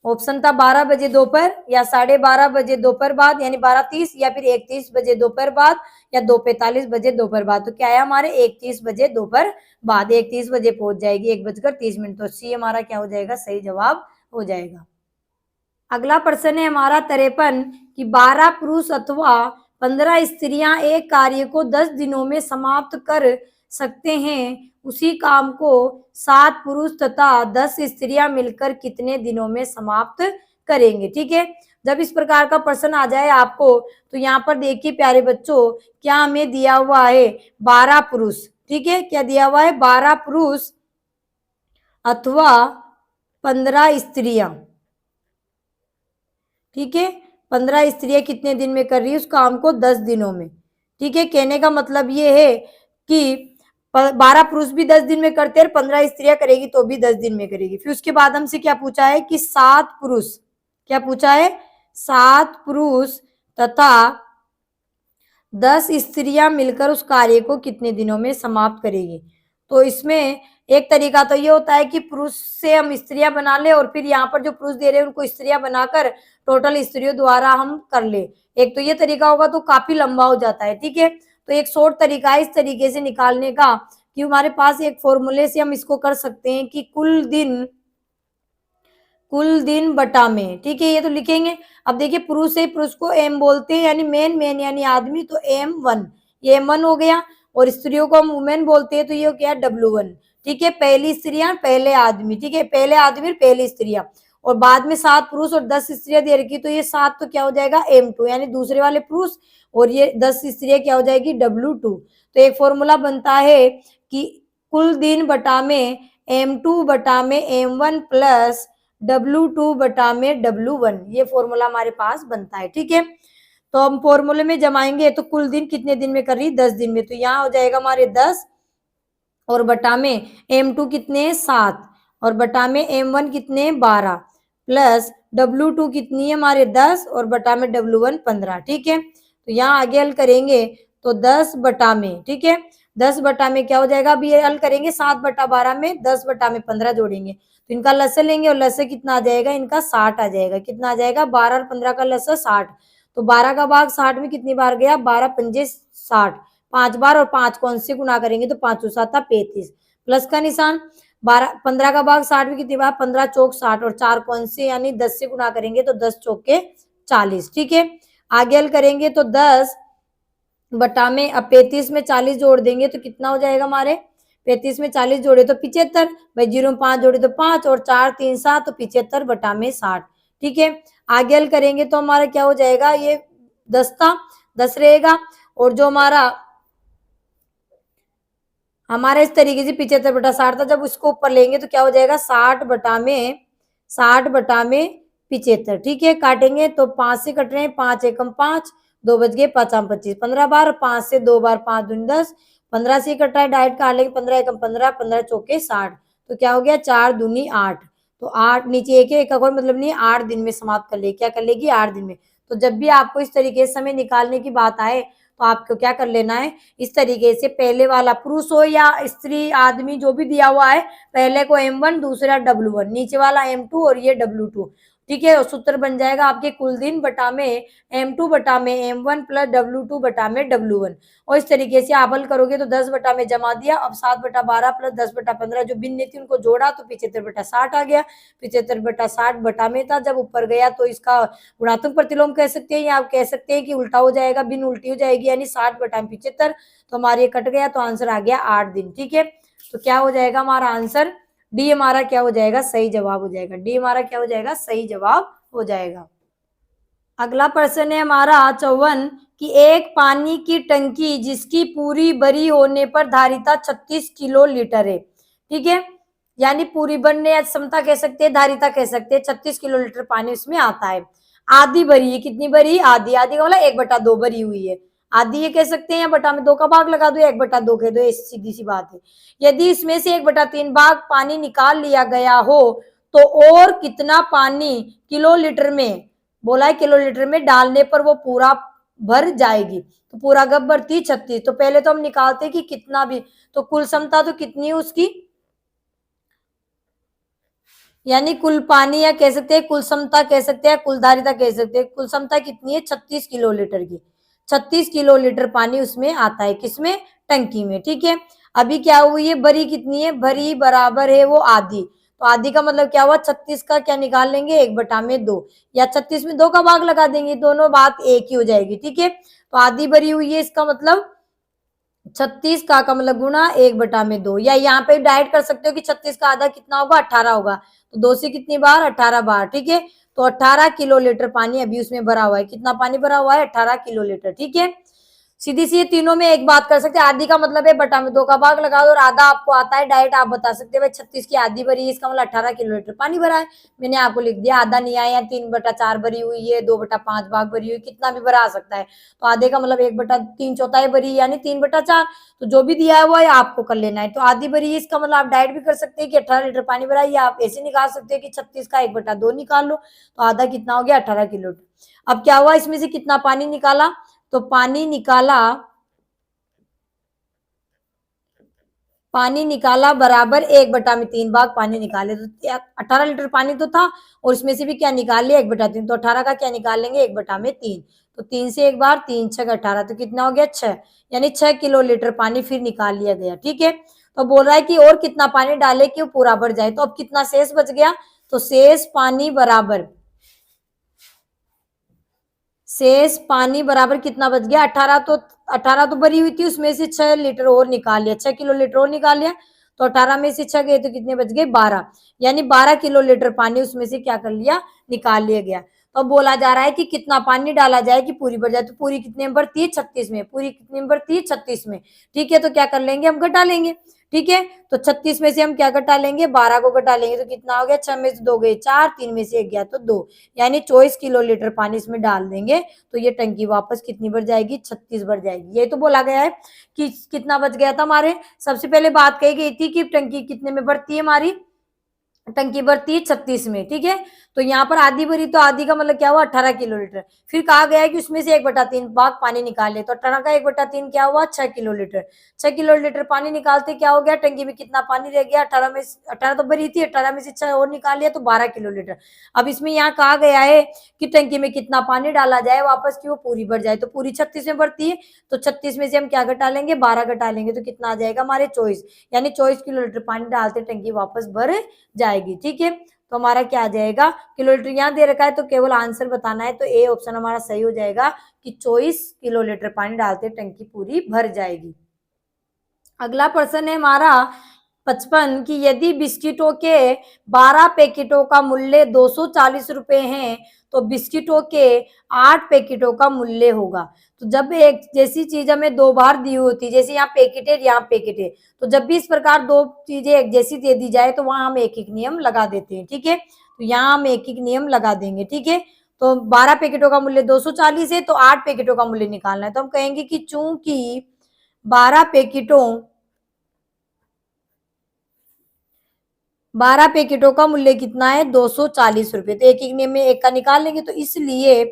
ऑप्शन था 12 बजे दोपहर या 12:30 बजे दोपहर बाद, यानी 12:30, या फिर 1:30 बजे दोपहर बाद, या 2:45 बजे दोपहर बाद। तो क्या है हमारे, 1:30 बजे दोपहर बाद, 1:30 बजे पहुंच जाएगी, 1:30। तो सी हमारा क्या हो जाएगा, सही जवाब हो जाएगा। अगला प्रश्न है हमारा 53 कि 12 पुरुष अथवा 15 स्त्रियां एक कार्य को 10 दिनों में समाप्त कर सकते हैं, उसी काम को 7 पुरुष तथा 10 स्त्रियां मिलकर कितने दिनों में समाप्त करेंगे। ठीक है, जब इस प्रकार का प्रश्न आ जाए आपको तो यहाँ पर देखिए प्यारे बच्चों, क्या हमें दिया हुआ है, 12 पुरुष। ठीक है, क्या दिया हुआ है, 12 पुरुष अथवा 15 स्त्रियां। ठीक है, 15 स्त्रियां कितने दिन में कर रही है उस काम को, 10 दिनों में। ठीक है, कहने का मतलब ये है कि 12 पुरुष भी 10 दिन में करते हैं, 15 स्त्रियां करेगी तो भी 10 दिन में करेगी। फिर उसके बाद हमसे क्या पूछा है कि 7 पुरुष, क्या पूछा है, 7 पुरुष तथा 10 स्त्रियां मिलकर उस कार्य को कितने दिनों में समाप्त करेगी। तो इसमें एक तरीका तो ये होता है कि पुरुष से हम स्त्रियां बना ले और फिर यहाँ पर जो पुरुष दे रहे हैं उनको स्त्रियां बनाकर टोटल स्त्रियों द्वारा हम कर ले। एक तो ये तरीका होगा तो काफी लंबा हो जाता है। ठीक है, तो एक शॉर्ट तरीका है इस तरीके से निकालने का कि हमारे पास एक फॉर्मूले से हम इसको कर सकते हैं कि कुल दिन बटा में। ठीक है, ये तो लिखेंगे। अब देखिए पुरुष है, पुरुष को एम बोलते हैं, यानी मेन यानी आदमी, तो M1, ये M1 हो गया। और स्त्रियों को हम वुमेन बोलते हैं तो ये क्या है, W1। ठीक है, पहली स्त्रियां पहले आदमी। ठीक है, पहले आदमी पहली स्त्रियां, और बाद में 7 पुरुष और 10 स्त्रियां दे रखी, तो ये 7 तो क्या हो जाएगा, M2, यानी दूसरे वाले पुरुष, और ये 10 स्त्रियां क्या हो जाएगी, W2। तो एक फॉर्मूला बनता है कि कुल दिन बटा में M2 बटा में M1 प्लस W2 बटा में W1, ये फॉर्मूला हमारे पास बनता है। ठीक है, तो हम फॉर्मूले में जमाएंगे तो कुल दिन कितने दिन में कर रही, 10 दिन में, तो यहाँ हो जाएगा हमारे 10 और बटा में M2 कितने, 7, और बटा में M1 कितने, 12, प्लस W2 कितनी है हमारे 10, और बटा में W1 15। ठीक है, तो यहाँ आगे हल करेंगे तो 10 बटा में, ठीक है, 10 बटा में क्या हो जाएगा, अभी ये हल करेंगे 7/12 में 10 बटा में 15 जोड़ेंगे तो इनका लसे लेंगे, और लसे कितना आ जाएगा, इनका 60 आ जाएगा। कितना आ जाएगा, 12 और 15 का लसा 60, तो 12 का भाग 60 में कितनी बार गया, 12 पंजे 60, 5 बार, और 5 को 8 से गुणा करेंगे तो 5 7 35, प्लस का निशान। 15 का भाग 60 में कितनी बार, 15 चौक 60, और 4 को 8 से यानी 10 से गुणा करेंगे तो 10 चौके 40। ठीक है, आगे हल करेंगे तो 10 बटा में, अब 35 में 40 जोड़ देंगे तो कितना हो जाएगा हमारे, 35 में 40 जोड़े तो 75, भाई 0 में 5 जोड़े तो 5, और 4 3 7, तो 75 बटा में 60। ठीक है, आगे हल करेंगे तो हमारा क्या हो जाएगा, ये 10 था, 10 रहेगा, और जो हमारा इस तरीके से 75 बटा 60 था, जब उसको ऊपर लेंगे तो क्या हो जाएगा, 60 बटा में 75। ठीक है, काटेंगे तो 5 से कट रहे हैं, 5 एकम 5, 2 बच गए, 5 25, 15 बार, 5 से 2 बार, 5 दूनी 10, 15 से कट रहा है, डायरेक्ट काट लेंगे, 15 एकम 15, 15 चौके 60, तो क्या हो गया, 4 दूनी 8, तो 8 नीचे एक का कोई मतलब नहीं है, 8 दिन में समाप्त कर ले, क्या कर लेगी, 8 दिन में। तो जब भी आपको इस तरीके से समय निकालने की बात आए तो आपको क्या कर लेना है, इस तरीके से पहले वाला पुरुष हो या स्त्री आदमी जो भी दिया हुआ है, पहले को M1 दूसरा W1, नीचे वाला M2 और ये W2, ठीक है। और सूत्र बन जाएगा आपके कुल दिन बटा में M2 बटा में M1 प्लस W2 बटा में W1। और इस तरीके से आप हल करोगे तो 10 बटा में जमा दिया, अब 7 बटा 12 प्लस 10 बटा 15 जो भिन्न थी उनको जोड़ा तो 75 बटा 60 आ गया। 75 बटा 60 बटा में था, जब ऊपर गया तो इसका गुणात्मक प्रतिलोम कह सकते हैं, या आप कह सकते हैं कि उल्टा हो जाएगा, भिन्न उल्टी हो जाएगी, यानी 60 बटा 75। तो हमारे ये कट गया, तो आंसर आ गया 8 दिन, ठीक है। तो क्या हो जाएगा हमारा आंसर, डी हमारा क्या हो जाएगा, सही जवाब हो जाएगा। डी हमारा क्या हो जाएगा, सही जवाब हो जाएगा। अगला प्रश्न है हमारा 54 कि एक पानी की टंकी जिसकी पूरी भरी होने पर धारिता 36 किलो लीटर है, ठीक है, यानी पूरी भरने या क्षमता कह सकते हैं, धारिता कह सकते हैं, 36 किलो लीटर पानी उसमें आता है। आधी भरी है, कितनी भरी, आधी, आधी का मतलब 1/2 भरी हुई है, आधी ये कह सकते हैं, या बटा में 2 का भाग लगा दो, 1/2 कह दो, सीधी सी बात है। यदि इसमें से 1/3 भाग पानी निकाल लिया गया हो तो और कितना पानी किलो लीटर में, बोला है किलो लीटर में डालने पर वो पूरा भर जाएगी। तो पूरा कब भरती, 36। तो पहले तो हम निकालते कि कितना भी, तो कुल क्षमता तो कितनी है उसकी, यानी कुल पानी, या कह सकते हैं कुल क्षमता कह सकते हैं, कुल धारिता कह सकते हैं, कुल क्षमता कितनी है 36 किलो लीटर की। 36 किलो लीटर पानी उसमें आता है, किसमें, टंकी में, ठीक है। अभी क्या हुई है, भरी कितनी है, भरी बराबर है वो आधी, तो आधी का मतलब क्या हुआ, 36 का क्या निकाल लेंगे, 1/2, या 36 में 2 का भाग लगा देंगे, दोनों बात एक ही हो जाएगी, ठीक है। तो आधी भरी हुई है, इसका मतलब 36 का मतलब गुणा 1/2, या यहाँ पे डायरेक्ट कर सकते हो कि 36 का आधा कितना होगा, 18 होगा, तो 2 से कितनी बार, 18 बार, ठीक है। तो 18 किलो लीटर पानी अभी उसमें भरा हुआ है, कितना पानी भरा हुआ है, 18 किलो लीटर, ठीक है। सीधी सी तीनों में एक बात कर सकते हैं, आधी का मतलब है बटा में 2 का भाग लगा दो, और आधा आपको आता है डायरेक्ट, आप बता सकते हैं भाई 36 की आधी भरी है, इसका मतलब 18 किलो लीटर पानी भरा है, मैंने आपको लिख दिया, आधा नहीं आया, 3/4 भरी हुई है, 2/5 भाग भरी हुई, कितना भी भरा आ सकता है। तो आधे का मतलब 1/3 चौथाई भरी, यानी 3/4, तो जो भी दिया है वो है आपको कर लेना है। तो आधी भरी है, इसका मतलब आप डायरेक्ट भी कर सकते हैं कि 18 लीटर पानी भरा है, या आप ऐसे निकाल सकते हैं कि 36 का 1/2 निकाल लो, तो आधा कितना हो गया, 18 किलो। अब क्या हुआ, इसमें से कितना पानी निकाला, तो पानी निकाला बराबर 1/3 भाग पानी निकाले, तो 18 लीटर पानी तो था, और इसमें से भी क्या निकाल लिया, 1/3, तो 18 का क्या निकाल लेंगे, 1/3, तो 3 से एक बार, 3 6 18, तो कितना हो गया 6, यानी 6 किलो लीटर पानी फिर निकाल लिया गया, ठीक है। तो बोल रहा है कि और कितना पानी डाले कि वो पूरा भर जाए, तो अब कितना शेष बच गया, तो शेष पानी बराबर कितना बच गया, 18 तो भरी हुई थी, उसमें से 6 लीटर और निकाल लिया, 6 किलो लीटर और निकाल लिया, तो 18 में से 6 गए तो कितने बच गए, 12, यानी 12 किलो लीटर पानी उसमें से क्या कर लिया, निकाल लिया गया। तो अब बोला जा रहा है कि कितना पानी डाला जाए कि पूरी भर जाए, तो पूरी कितने में भरती है, 36 में, पूरी कितने में भरती है, 36 में, ठीक है। तो क्या कर लेंगे, हम घटा लेंगे, ठीक है। तो 36 में से हम क्या घटा लेंगे, 12 को घटा लेंगे, तो कितना हो गया, 6 में से 2 गए 4, 3 में से 1 गया तो 2, यानी 24 किलो लीटर पानी इसमें डाल देंगे, तो ये टंकी वापस कितनी भर जाएगी, 36 भर जाएगी। ये तो बोला गया है कि कितना बच गया था हमारे, सबसे पहले बात कही गई थी कि टंकी कितने में भरती है, हमारी टंकी भरती है 36 में, ठीक है। तो यहाँ पर आधी भरी, तो आधी का मतलब क्या हुआ, 18 किलो लीटर। फिर कहा गया है कि उसमें से 1/3 भाग पानी निकाले, तो 18 का 1/3 क्या हुआ, 6 किलो लीटर। 6 किलो लीटर पानी निकालते क्या हो गया, टंकी में कितना पानी रह गया, 18 तो भरी थी, 18 में से 6 और निकाल लिया, तो 12 किलो लीटर। अब इसमें यहाँ कहा गया है कि टंकी में कितना पानी डाला जाए वापस की वो पूरी भर जाए, तो पूरी 36 में भरती है, तो 36 में से हम क्या घटा लेंगे, 12 घटा लेंगे, तो कितना आ जाएगा हमारे 24, यानी 24 किलो लीटर पानी डालते टंकी वापस भर जाएगी, ठीक है। तो हमारा क्या आ जाएगा, किलो लीटर यहाँ दे रखा है, तो केवल आंसर बताना है, तो ए ऑप्शन हमारा सही हो जाएगा कि 24 किलो लीटर पानी डालते टंकी पूरी भर जाएगी। अगला प्रश्न है हमारा 55 कि यदि बिस्किटों के 12 पैकेटों का मूल्य 240 रुपए है तो बिस्किटों के 8 पैकेटों का मूल्य होगा। तो जब एक जैसी चीज हमें 2 बार दी होती, जैसे यहाँ पैकेट है, यहाँ पैकेट है, तो जब भी इस प्रकार 2 चीजें एक जैसी दे दी जाए तो वहां हम एक एक नियम लगा देते हैं, ठीक है। तो यहाँ हम एक एक नियम लगा देंगे, ठीक है। तो 12 पैकेटों का मूल्य 240 है, तो 8 पैकेटों का मूल्य निकालना है, तो हम कहेंगे कि चूंकि 12 पैकेटों का मूल्य कितना है, 240 रुपए, तो एक एक नियम में एक का निकाल लेंगे, तो इसलिए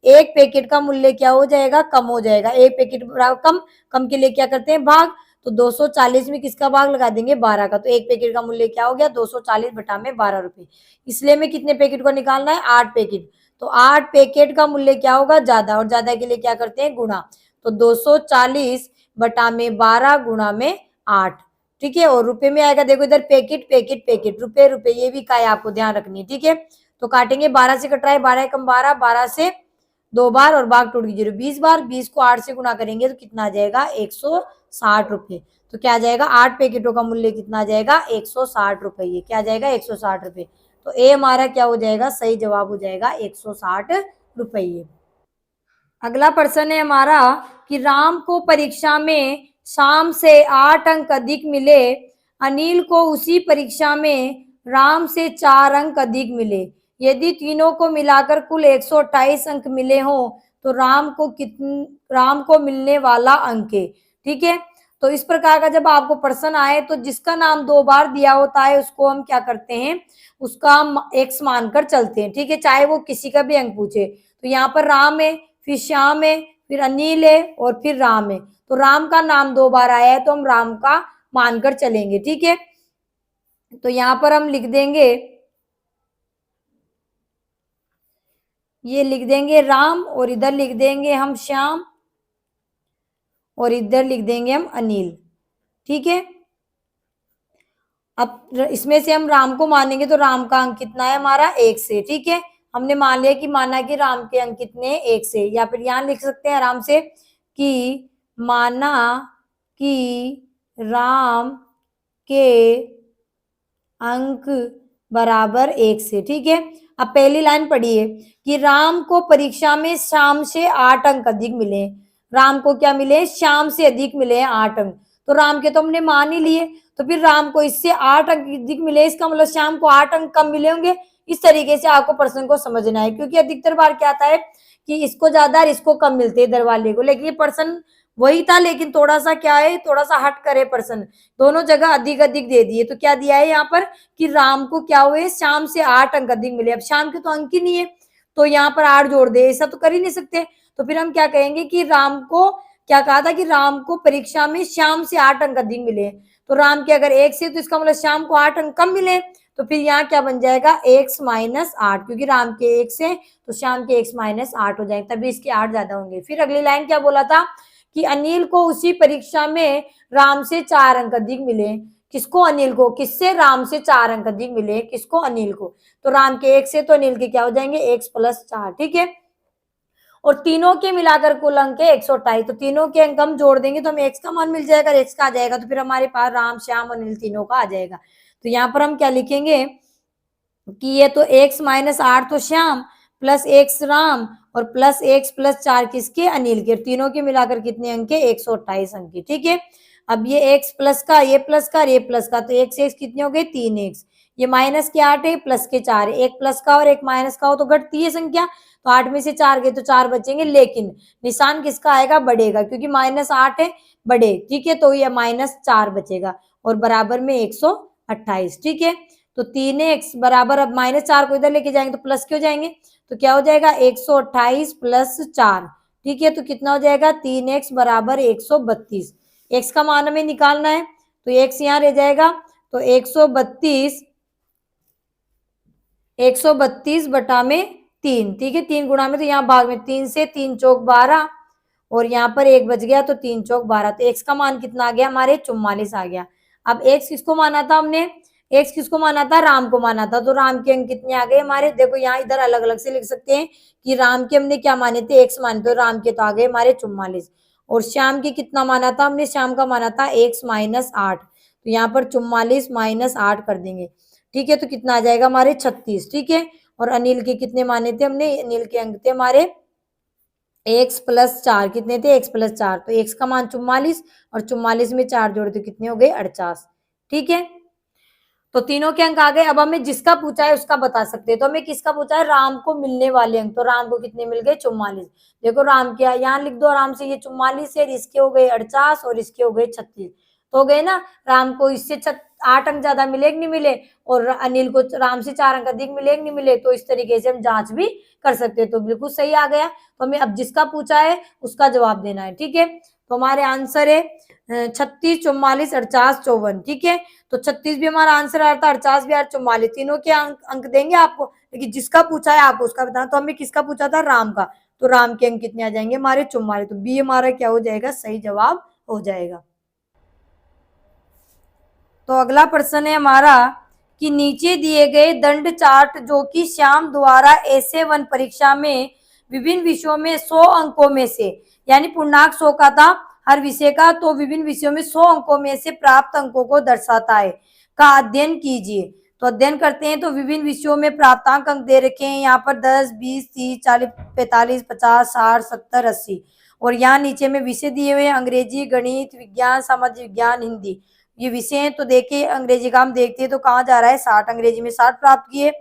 एक पैकेट का मूल्य क्या हो जाएगा, कम हो जाएगा। एक पैकेट बराबर कम, कम के लिए क्या करते हैं, भाग। तो 240 में किसका भाग लगा देंगे, 12 का। तो एक पैकेट का मूल्य क्या हो गया, 240 बटा में 12 रुपए। इसलिए में कितने पैकेट को निकालना है, 8 पैकेट। तो 8 पैकेट का मूल्य क्या होगा, ज्यादा, और ज्यादा के लिए क्या करते हैं, गुणा। तो 240 बटा में 12 गुणा में 8, ठीक है। और रुपए में आएगा, देखो इधर पैकेट पैकेट पैकेट, रुपए रुपए, ये भी काय आपको ध्यान रखनी है, ठीक है। तो काटेंगे, 12 से कट रहा है, 12 कम 12, 12 से 2 बार और भाग टूट गई 0, 20 बार। 20 को 8 से गुणा करेंगे तो कितना आ जाएगा, 160 रुपए। तो क्या आ जाएगा, 8 पैकेटों का मूल्य कितना आ जाएगा, 160 रुपये। क्या आ जाएगा, 160 रुपये। तो ए हमारा क्या हो जाएगा, सही जवाब हो जाएगा 160 रुपये। अगला प्रश्न है हमारा कि राम को परीक्षा में शाम से 8 अंक अधिक मिले, अनिल को उसी परीक्षा में राम से 4 अंक अधिक मिले। यदि तीनों को मिलाकर कुल 128 अंक मिले हो तो राम को मिलने वाला अंक है, ठीक है। तो इस प्रकार का जब आपको प्रश्न आए तो जिसका नाम 2 बार दिया होता है उसको हम क्या करते हैं, उसका हम x मानकर चलते हैं, ठीक है, चाहे वो किसी का भी अंक पूछे। तो यहाँ पर राम है, फिर श्याम है, फिर अनिल है और फिर राम है। तो राम का नाम 2 बार आया है तो हम राम का मानकर चलेंगे, ठीक है। तो यहाँ पर हम लिख देंगे, ये लिख देंगे राम, और इधर लिख देंगे हम श्याम, और इधर लिख देंगे हम अनिल, ठीक है। अब इसमें से हम राम को मानेंगे तो राम का अंक कितना है हमारा, 1 से, ठीक है। हमने मान लिया कि माना कि राम के अंक कितने हैं, 1 से, या फिर यहाँ लिख सकते हैं आराम से कि माना कि राम के अंक बराबर 1 से, ठीक है। अब पहली लाइन पढ़िए कि राम को परीक्षा में शाम से 8 अंक अधिक मिले। राम को क्या मिले, शाम से अधिक मिले हैं 8 अंक। तो राम के तो हमने मान ही लिए, तो फिर राम को इससे 8 अंक अधिक मिले, इसका मतलब शाम को 8 अंक कम मिले होंगे। इस तरीके से आपको प्रश्न को समझना है, क्योंकि अधिकतर बार क्या आता है कि इसको ज्यादा और इसको कम मिलते हैं इधर वाले को, लेकिन ये प्रश्न वही था, लेकिन थोड़ा सा क्या है, थोड़ा सा हट करे प्रश्न, दोनों जगह अधिक अधिक दे दिए। तो क्या दिया है यहाँ पर कि राम को क्या हुए, शाम से 8 अंक अधिक मिले। अब शाम के तो अंक ही नहीं है, तो यहाँ पर 8 जोड़ दे, ऐसा तो कर ही नहीं सकते। तो फिर हम क्या कहेंगे कि राम को क्या कहा था कि राम को परीक्षा में शाम से 8 अंक अधिक मिले। तो राम के अगर 1 से, तो इसका मतलब शाम को 8 अंक कम मिले। तो फिर यहाँ क्या बन जाएगा, x माइनस 8, क्योंकि राम के 1 से तो शाम के x माइनस 8 हो जाएंगे, तभी इसके 8 ज्यादा होंगे। फिर अगली लाइन क्या बोला था कि अनिल को उसी परीक्षा में राम से 4 अंक अधिक मिले। किसको, अनिल को, किससे, राम से 4 अंक अधिक मिले, किसको, अनिल को। तो राम के 1 से तो अनिल के क्या हो जाएंगे, x प्लस 4, ठीक है। और तीनों के मिलाकर कुल अंक है 128, तो तीनों के अंक हम जोड़ देंगे तो हमें x का मान मिल जाएगा, x का आ जाएगा। तो फिर हमारे पास राम, श्याम, अनिल तीनों का आ जाएगा। तो यहाँ पर हम क्या लिखेंगे कि ये तो x माइनस 8 तो श्याम, प्लस x राम, और प्लस x प्लस 4 किसके, अनिल के। तीनों के मिलाकर कितने अंक है, 128 अंक, ठीक है। अब ये x प्लस का, ये प्लस का, ये प्लस का, तो x x कितने हो गए, 3x। ये माइनस के 8 है, प्लस के 4 है, एक प्लस का और एक माइनस का हो तो घटती है संख्या। तो 8 में से 4 गए तो 4 बचेंगे, लेकिन निशान किसका आएगा, बढ़ेगा, क्योंकि माइनस 8 है, बढ़े, ठीक है। तो ये माइनस 4 बचेगा और बराबर में 128, ठीक है। तो 3x बराबर, अब माइनस 4 को इधर लेके जाएंगे तो प्लस के हो जाएंगे, तो क्या हो जाएगा, 128 प्लस 4, ठीक है। तो कितना हो जाएगा, 3x बराबर 132। x का मान हमें निकालना है, तो x यहाँ रह जाएगा, तो 132 बटा में 3, ठीक है। 3 गुणा में, तो यहाँ भाग में 3 से 3 चौक 12, और यहाँ पर 1 बच गया, तो 3 चौक 12। तो x का मान कितना आ गया हमारे, 44 आ गया। अब x किसको माना था हमने, x किसको माना था, राम को माना था। तो राम के अंक कितने आ गए हमारे, देखो यहाँ इधर अलग अलग से लिख सकते हैं कि राम के हमने क्या माने थे, x माने, तो राम के तो आ गए हमारे 44। और श्याम के कितना माना था हमने, श्याम का माना था x माइनस 8, तो यहाँ पर 44 माइनस 8 कर देंगे, ठीक है। तो कितना आ जाएगा हमारे 36, ठीक है। और अनिल के कितने माने थे हमने, अनिल के अंक थे हमारे x प्लस 4, कितने थे, x प्लस 4, तो x का मान 44, और 44 में 4 जोड़े तो कितने हो गए, 48, ठीक है। तो तीनों के अंक आ गए। अब हमें जिसका पूछा है उसका बता सकते हैं, तो हमें किसका पूछा है, राम को मिलने वाले अंक। तो राम को कितने मिल गए, 44। देखो राम क्या, यहाँ लिख दो आराम से, ये 44 है, इसके हो गए 48 और इसके हो गए 36। तो गए ना, राम को इससे 8 अंक ज्यादा मिले कि नहीं मिले, और अनिल को राम से 4 अंक अधिक मिले कि नहीं मिले। तो इस तरीके से हम जांच भी कर सकते हैं। तो बिल्कुल सही आ गया। तो हमें अब जिसका पूछा है उसका जवाब देना है, ठीक है। तो हमारे आंसर है 36, 44, 48, 54, ठीक है। तो 36 भी हमारा आंसर आ रहा था, 48 भी, 44, तीनों के अंक देंगे आपको, लेकिन जिसका पूछा है आपको उसका बताना। तो हमें किसका पूछा था, राम का। तो राम के अंक कितने आ जाएंगे हमारे, 44। तो बी हमारा क्या हो जाएगा, सही जवाब हो जाएगा। तो अगला प्रश्न है हमारा कि नीचे दिए गए दंड चार्ट जो कि श्याम द्वारा ऐसे 1 परीक्षा में विभिन्न विषयों में 100 अंकों में से, यानी पूर्णांक 100 का था हर विषय का, तो विभिन्न विषयों में 100 अंकों में से प्राप्त अंकों को दर्शाता है, का अध्ययन कीजिए। तो अध्ययन करते हैं। तो विभिन्न विषयों में प्राप्तांक अंक दे रखे हैं यहाँ पर 10, 20, 30, 40, 45, 50, 60, 70, 80, और यहाँ नीचे में विषय दिए हुए हैं, अंग्रेजी, गणित, विज्ञान, सामाजिक विज्ञान, हिंदी, ये विषय हैं। तो देखिए अंग्रेजी का हम देखते हैं तो कहाँ जा रहा है, 60, अंग्रेजी में 60 प्राप्त किए,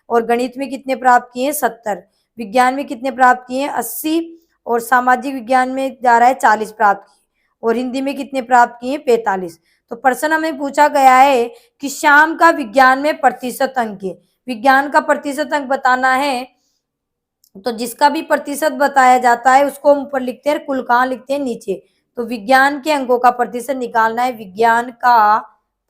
और गणित में कितने प्राप्त किए, 70, विज्ञान में कितने प्राप्त किए, 80, और सामाजिक विज्ञान में जा रहा है 40 प्राप्त किए, और हिंदी में कितने प्राप्त किए, 45। तो प्रश्न हमें पूछा गया है कि श्याम का विज्ञान में प्रतिशत अंक है, विज्ञान का प्रतिशत अंक बताना है। तो जिसका भी प्रतिशत बताया जाता है उसको हम ऊपर लिखते हैं, कुल कहाँ लिखते हैं, नीचे। तो विज्ञान के अंकों का प्रतिशत निकालना है, विज्ञान का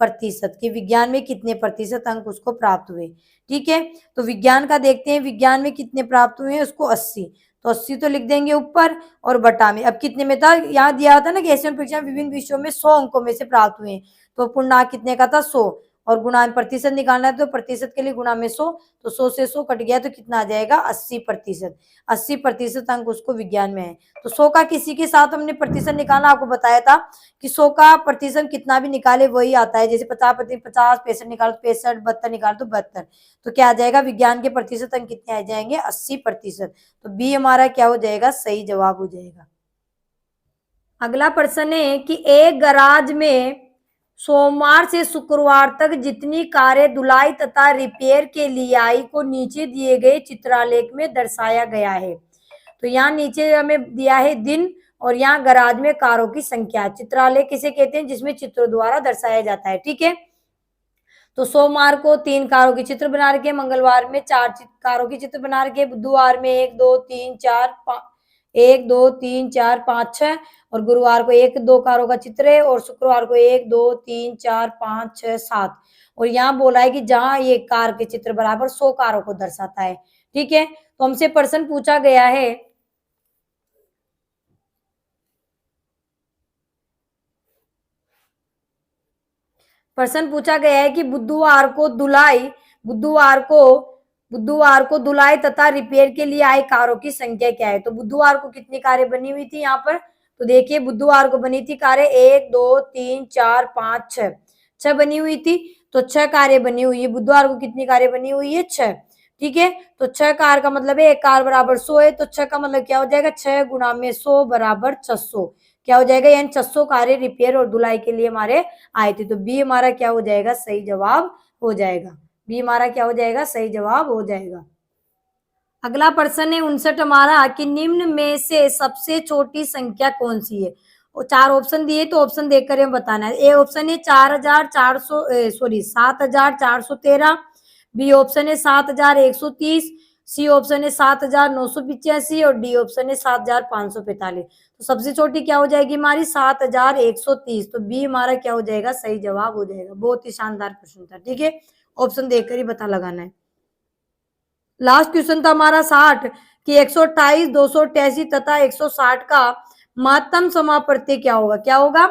प्रतिशत, कि विज्ञान में कितने प्रतिशत अंक उसको प्राप्त हुए, ठीक है। तो विज्ञान का देखते हैं, विज्ञान में कितने प्राप्त हुए हैं, उसको 80। तो 80 तो लिख देंगे ऊपर, और बटा में अब कितने में था, यहाँ दिया था ना कि ऐसे परीक्षा विभिन्न विषयों में 100 अंकों में से प्राप्त हुए, तो पूर्णांक कितने का था, 100, और गुणा प्रतिशत निकालना है तो प्रतिशत के लिए गुणा में 100, तो 100 से 100 कट गया तो कितना आ जाएगा, 80%। 80% अंक उसको विज्ञान में है। तो 100 का किसी के साथ हमने प्रतिशत निकालना आपको बताया था कि 100 का प्रतिशत कितना भी निकाले वही आता है, जैसे 50%, 50, 65 निकालो 65, 72 निकालो तो 72। तो क्या आ जाएगा, विज्ञान के प्रतिशत अंक कितने आ जाएंगे, 80%। तो बी हमारा क्या हो जाएगा, सही जवाब हो जाएगा। अगला प्रश्न है कि एक गैराज में सोमवार से शुक्रवार तक जितनी कारें धुलाई तथा रिपेयर के लिए आई को नीचे दिए गए चित्रालेख में दर्शाया गया है। तो यहाँ नीचे हमें दिया है दिन, और यहाँ गैराज में कारों की संख्या। चित्रालेख किसे कहते हैं, जिसमें चित्रों द्वारा दर्शाया जाता है, ठीक है। तो सोमवार को 3 कारों के चित्र बना रखे, मंगलवार में 4 कारों के चित्र बना रखे, बुधवार में 1, 2, 3, 4, 1, 2, 3, 4, 5, 6, और गुरुवार को 1, 2 कारों का चित्र है, और शुक्रवार को 1, 2, 3, 4, 5, 6, 7। और यहाँ बोला है कि जहां ये कार के चित्र बराबर 100 कारों को दर्शाता है, ठीक है। तो हमसे प्रश्न पूछा गया है, प्रश्न पूछा गया है कि बुधवार को धुलाई तथा रिपेयर के लिए आई कारों की संख्या क्या है। तो बुधवार को कितनी कारें बनी हुई थी यहाँ पर, तो देखिए बुधवार को बनी थी कारें 1, 2, 3, 4, 5, 6 बनी हुई थी। तो 6 कारें बनी हुई है, बुधवार को कितनी कारें बनी हुई है, 6, ठीक है। तो 6 कार का मतलब है 1 कार बराबर 100 है, तो 6 का मतलब क्या हो जाएगा, 6 गुणा में 100 बराबर 600, क्या हो जाएगा, यानी 600 कारें रिपेयर और धुलाई के लिए हमारे आए थे। तो बी हमारा क्या हो जाएगा, सही जवाब हो जाएगा। बी हमारा क्या हो जाएगा, सही जवाब हो जाएगा। अगला प्रश्न है 59 हमारा कि निम्न में से सबसे छोटी संख्या कौन सी है। और 4 ऑप्शन दिए, तो ऑप्शन देखकर हमें बताना है। ए ऑप्शन है 7413, बी ऑप्शन है 7130, सी ऑप्शन है 7985, और डी ऑप्शन है 7545। तो सबसे छोटी क्या हो जाएगी हमारी, 7130। तो बी हमारा क्या हो जाएगा, सही जवाब हो जाएगा। बहुत ही शानदार प्रश्न था, ठीक है। ऑप्शन देखकर ही पता लगाना है। लास्ट क्वेश्चन था हमारा 60 कि 128, 288 तथा 160 का महत्तम समापवर्ती क्या होगा, क्या होगा,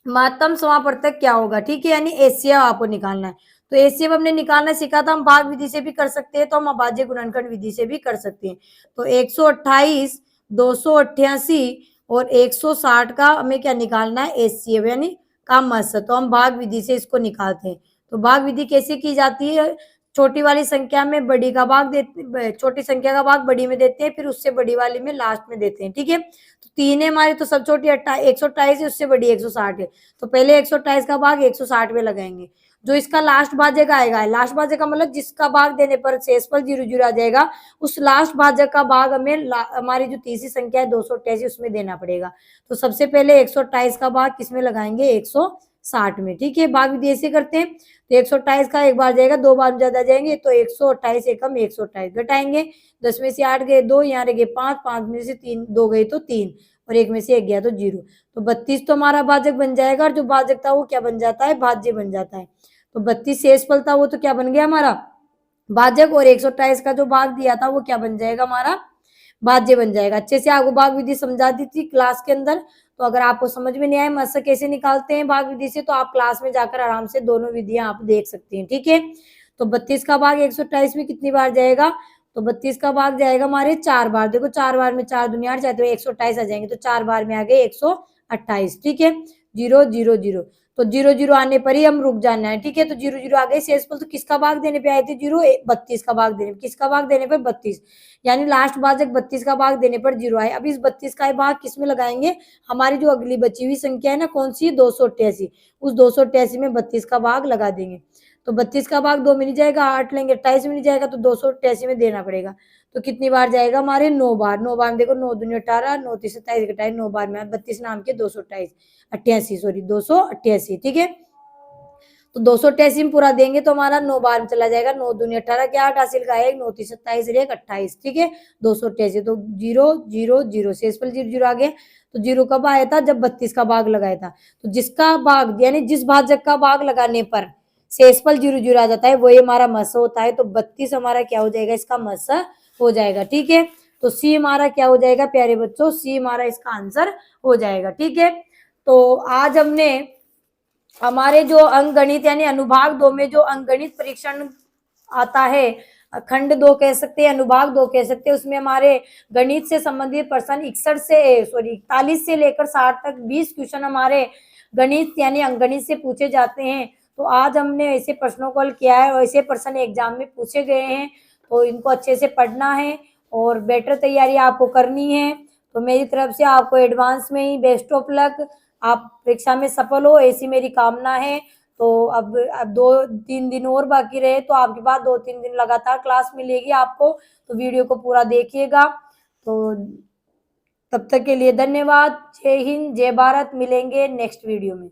महत्तम समापवर्तक क्या होगा, ठीक है। यानी एचसीएफ आपको निकालना है। तो एचसीएफ हमने निकालना सीखा था, हम भाग विधि से भी कर सकते हैं, तो हम अभाज्य गुणनखंड विधि से भी कर सकते हैं। तो 128, 288 और 160 का हमें क्या निकालना है, एचसीएफ यानी का महत्तम। तो हम भाग विधि से इसको निकालते हैं। तो भाग विधि कैसे की जाती है, छोटी वाली संख्या में बड़ी का भाग देते, छोटी संख्या का भाग बड़ी में देते हैं, फिर उससे बड़ी वाली में लास्ट में देते हैं, ठीक है। तो 3 है हमारी, तो सब छोटी 128 है, उससे बड़ी 160 है। तो पहले 128 का भाग 160 में लगाएंगे, जो इसका लास्ट भाजक आएगा, लास्ट भाजक का मतलब जिसका भाग देने पर शेषफल 0 0 आ जाएगा, उस लास्ट भाजक का भाग हमें हमारी जो तीसरी संख्या है 288 उसमें देना पड़ेगा। तो सबसे पहले 128 का भाग किसमें लगाएंगे, 160 में। ठीक है, भाग विधि ऐसे करते हैं। तो 128 का एक बार जाएगा, दो बार ज्यादा जाएंगे तो 128 एकम 128 घटाएंगे, 10 में से 8 गए 2, यहाँ रह गए 5, 5 में से 3 2 गए तो 3, और 1 में से 1 गया तो 0। तो 32 तो हमारा भाजक बन जाएगा, और जो भाजक था वो क्या बन जाता है, भाज्य बन जाता है। तो 32 शेषफल था वो तो क्या बन गया हमारा भाजक, और 128 का जो भाग दिया था वो क्या बन जाएगा हमारा भाज्य बन जाएगा। अच्छे से आपको भाग विधि समझा दी थी क्लास के अंदर। तो अगर आपको समझ में नहीं आए मत्स्य कैसे निकालते हैं भाग विधि से, तो आप क्लास में जाकर आराम से दोनों विधियां आप देख सकते हैं। ठीक है, तो 32 का भाग 128 में कितनी बार जाएगा, तो 32 का भाग जाएगा हमारे 4 बार। देखो 4 बार में 4 दुनिया 8 चाहते 128 आ जाएंगे, तो 4 बार में आ गए 128। ठीक है, 0 0 0, तो 0 0 आने पर ही हम रुक जाना है। ठीक है, तो 0 0 आ गए शेषफल, तो किसका भाग देने पे आए थे 0, 32 का भाग देने, किसका भाग देने पर 32, यानी लास्ट भाजक 32 का भाग देने पर 0 आए। अब इस 32 का भाग किस में लगाएंगे, हमारी जो अगली बची हुई संख्या है ना कौन सी, 288, उस 288 में 32 का भाग लगा देंगे। तो 32 का भाग 2 में नहीं जाएगा, 8 लेंगे 28 में नहीं जाएगा, तो 288 में देना पड़ेगा। तो कितनी बार जाएगा हमारे 9 बार, 9 बार में देखो 9 दूनी 18, 9 तीस 27 घटाए 9 बार में 32 नाम के 228 88 सॉरी 288। ठीक है, तो 288 में पूरा देंगे तो हमारा 9 बार में चला जाएगा, 9 दूनी 18 के 8 हासिल का 1, 9 तीस 27 1 28। ठीक है, 288, तो 0 0 0 शेषफल 0 0 आ गया। तो 0 कब आया था, जब 32 का भाग लगाया था। तो जिसका भाग यानी जिस भाजक का भाग लगाने पर शेषफल 0 0 आ जाता है वही हमारा मस होता है। तो 32 हमारा क्या हो जाएगा, इसका मस हो जाएगा। ठीक है, तो सी हमारा क्या हो जाएगा प्यारे बच्चों, सी हमारा इसका आंसर हो जाएगा। ठीक है, तो आज हमने हमारे जो अंकगणित यानी अनुभाग 2 में जो अंकगणित परीक्षण आता है, खंड 2 कह सकते हैं, अनुभाग 2 कह सकते हैं, उसमें हमारे गणित से संबंधित प्रश्न 41 से लेकर 60 तक 20 क्वेश्चन हमारे गणित यानी अंकगणित से पूछे जाते हैं। तो आज हमने ऐसे प्रश्नों को हल किया है और ऐसे प्रश्न एग्जाम में पूछे गए हैं, तो इनको अच्छे से पढ़ना है और बेटर तैयारी आपको करनी है। तो मेरी तरफ से आपको एडवांस में ही बेस्ट ऑफ लक, आप परीक्षा में सफल हो ऐसी मेरी कामना है। तो अब 2-3 दिन और बाकी रहे, तो आपके पास 2-3 दिन लगातार क्लास मिलेगी आपको, तो वीडियो को पूरा देखिएगा। तो तब तक के लिए धन्यवाद, जय हिंद जय भारत, मिलेंगे नेक्स्ट वीडियो में।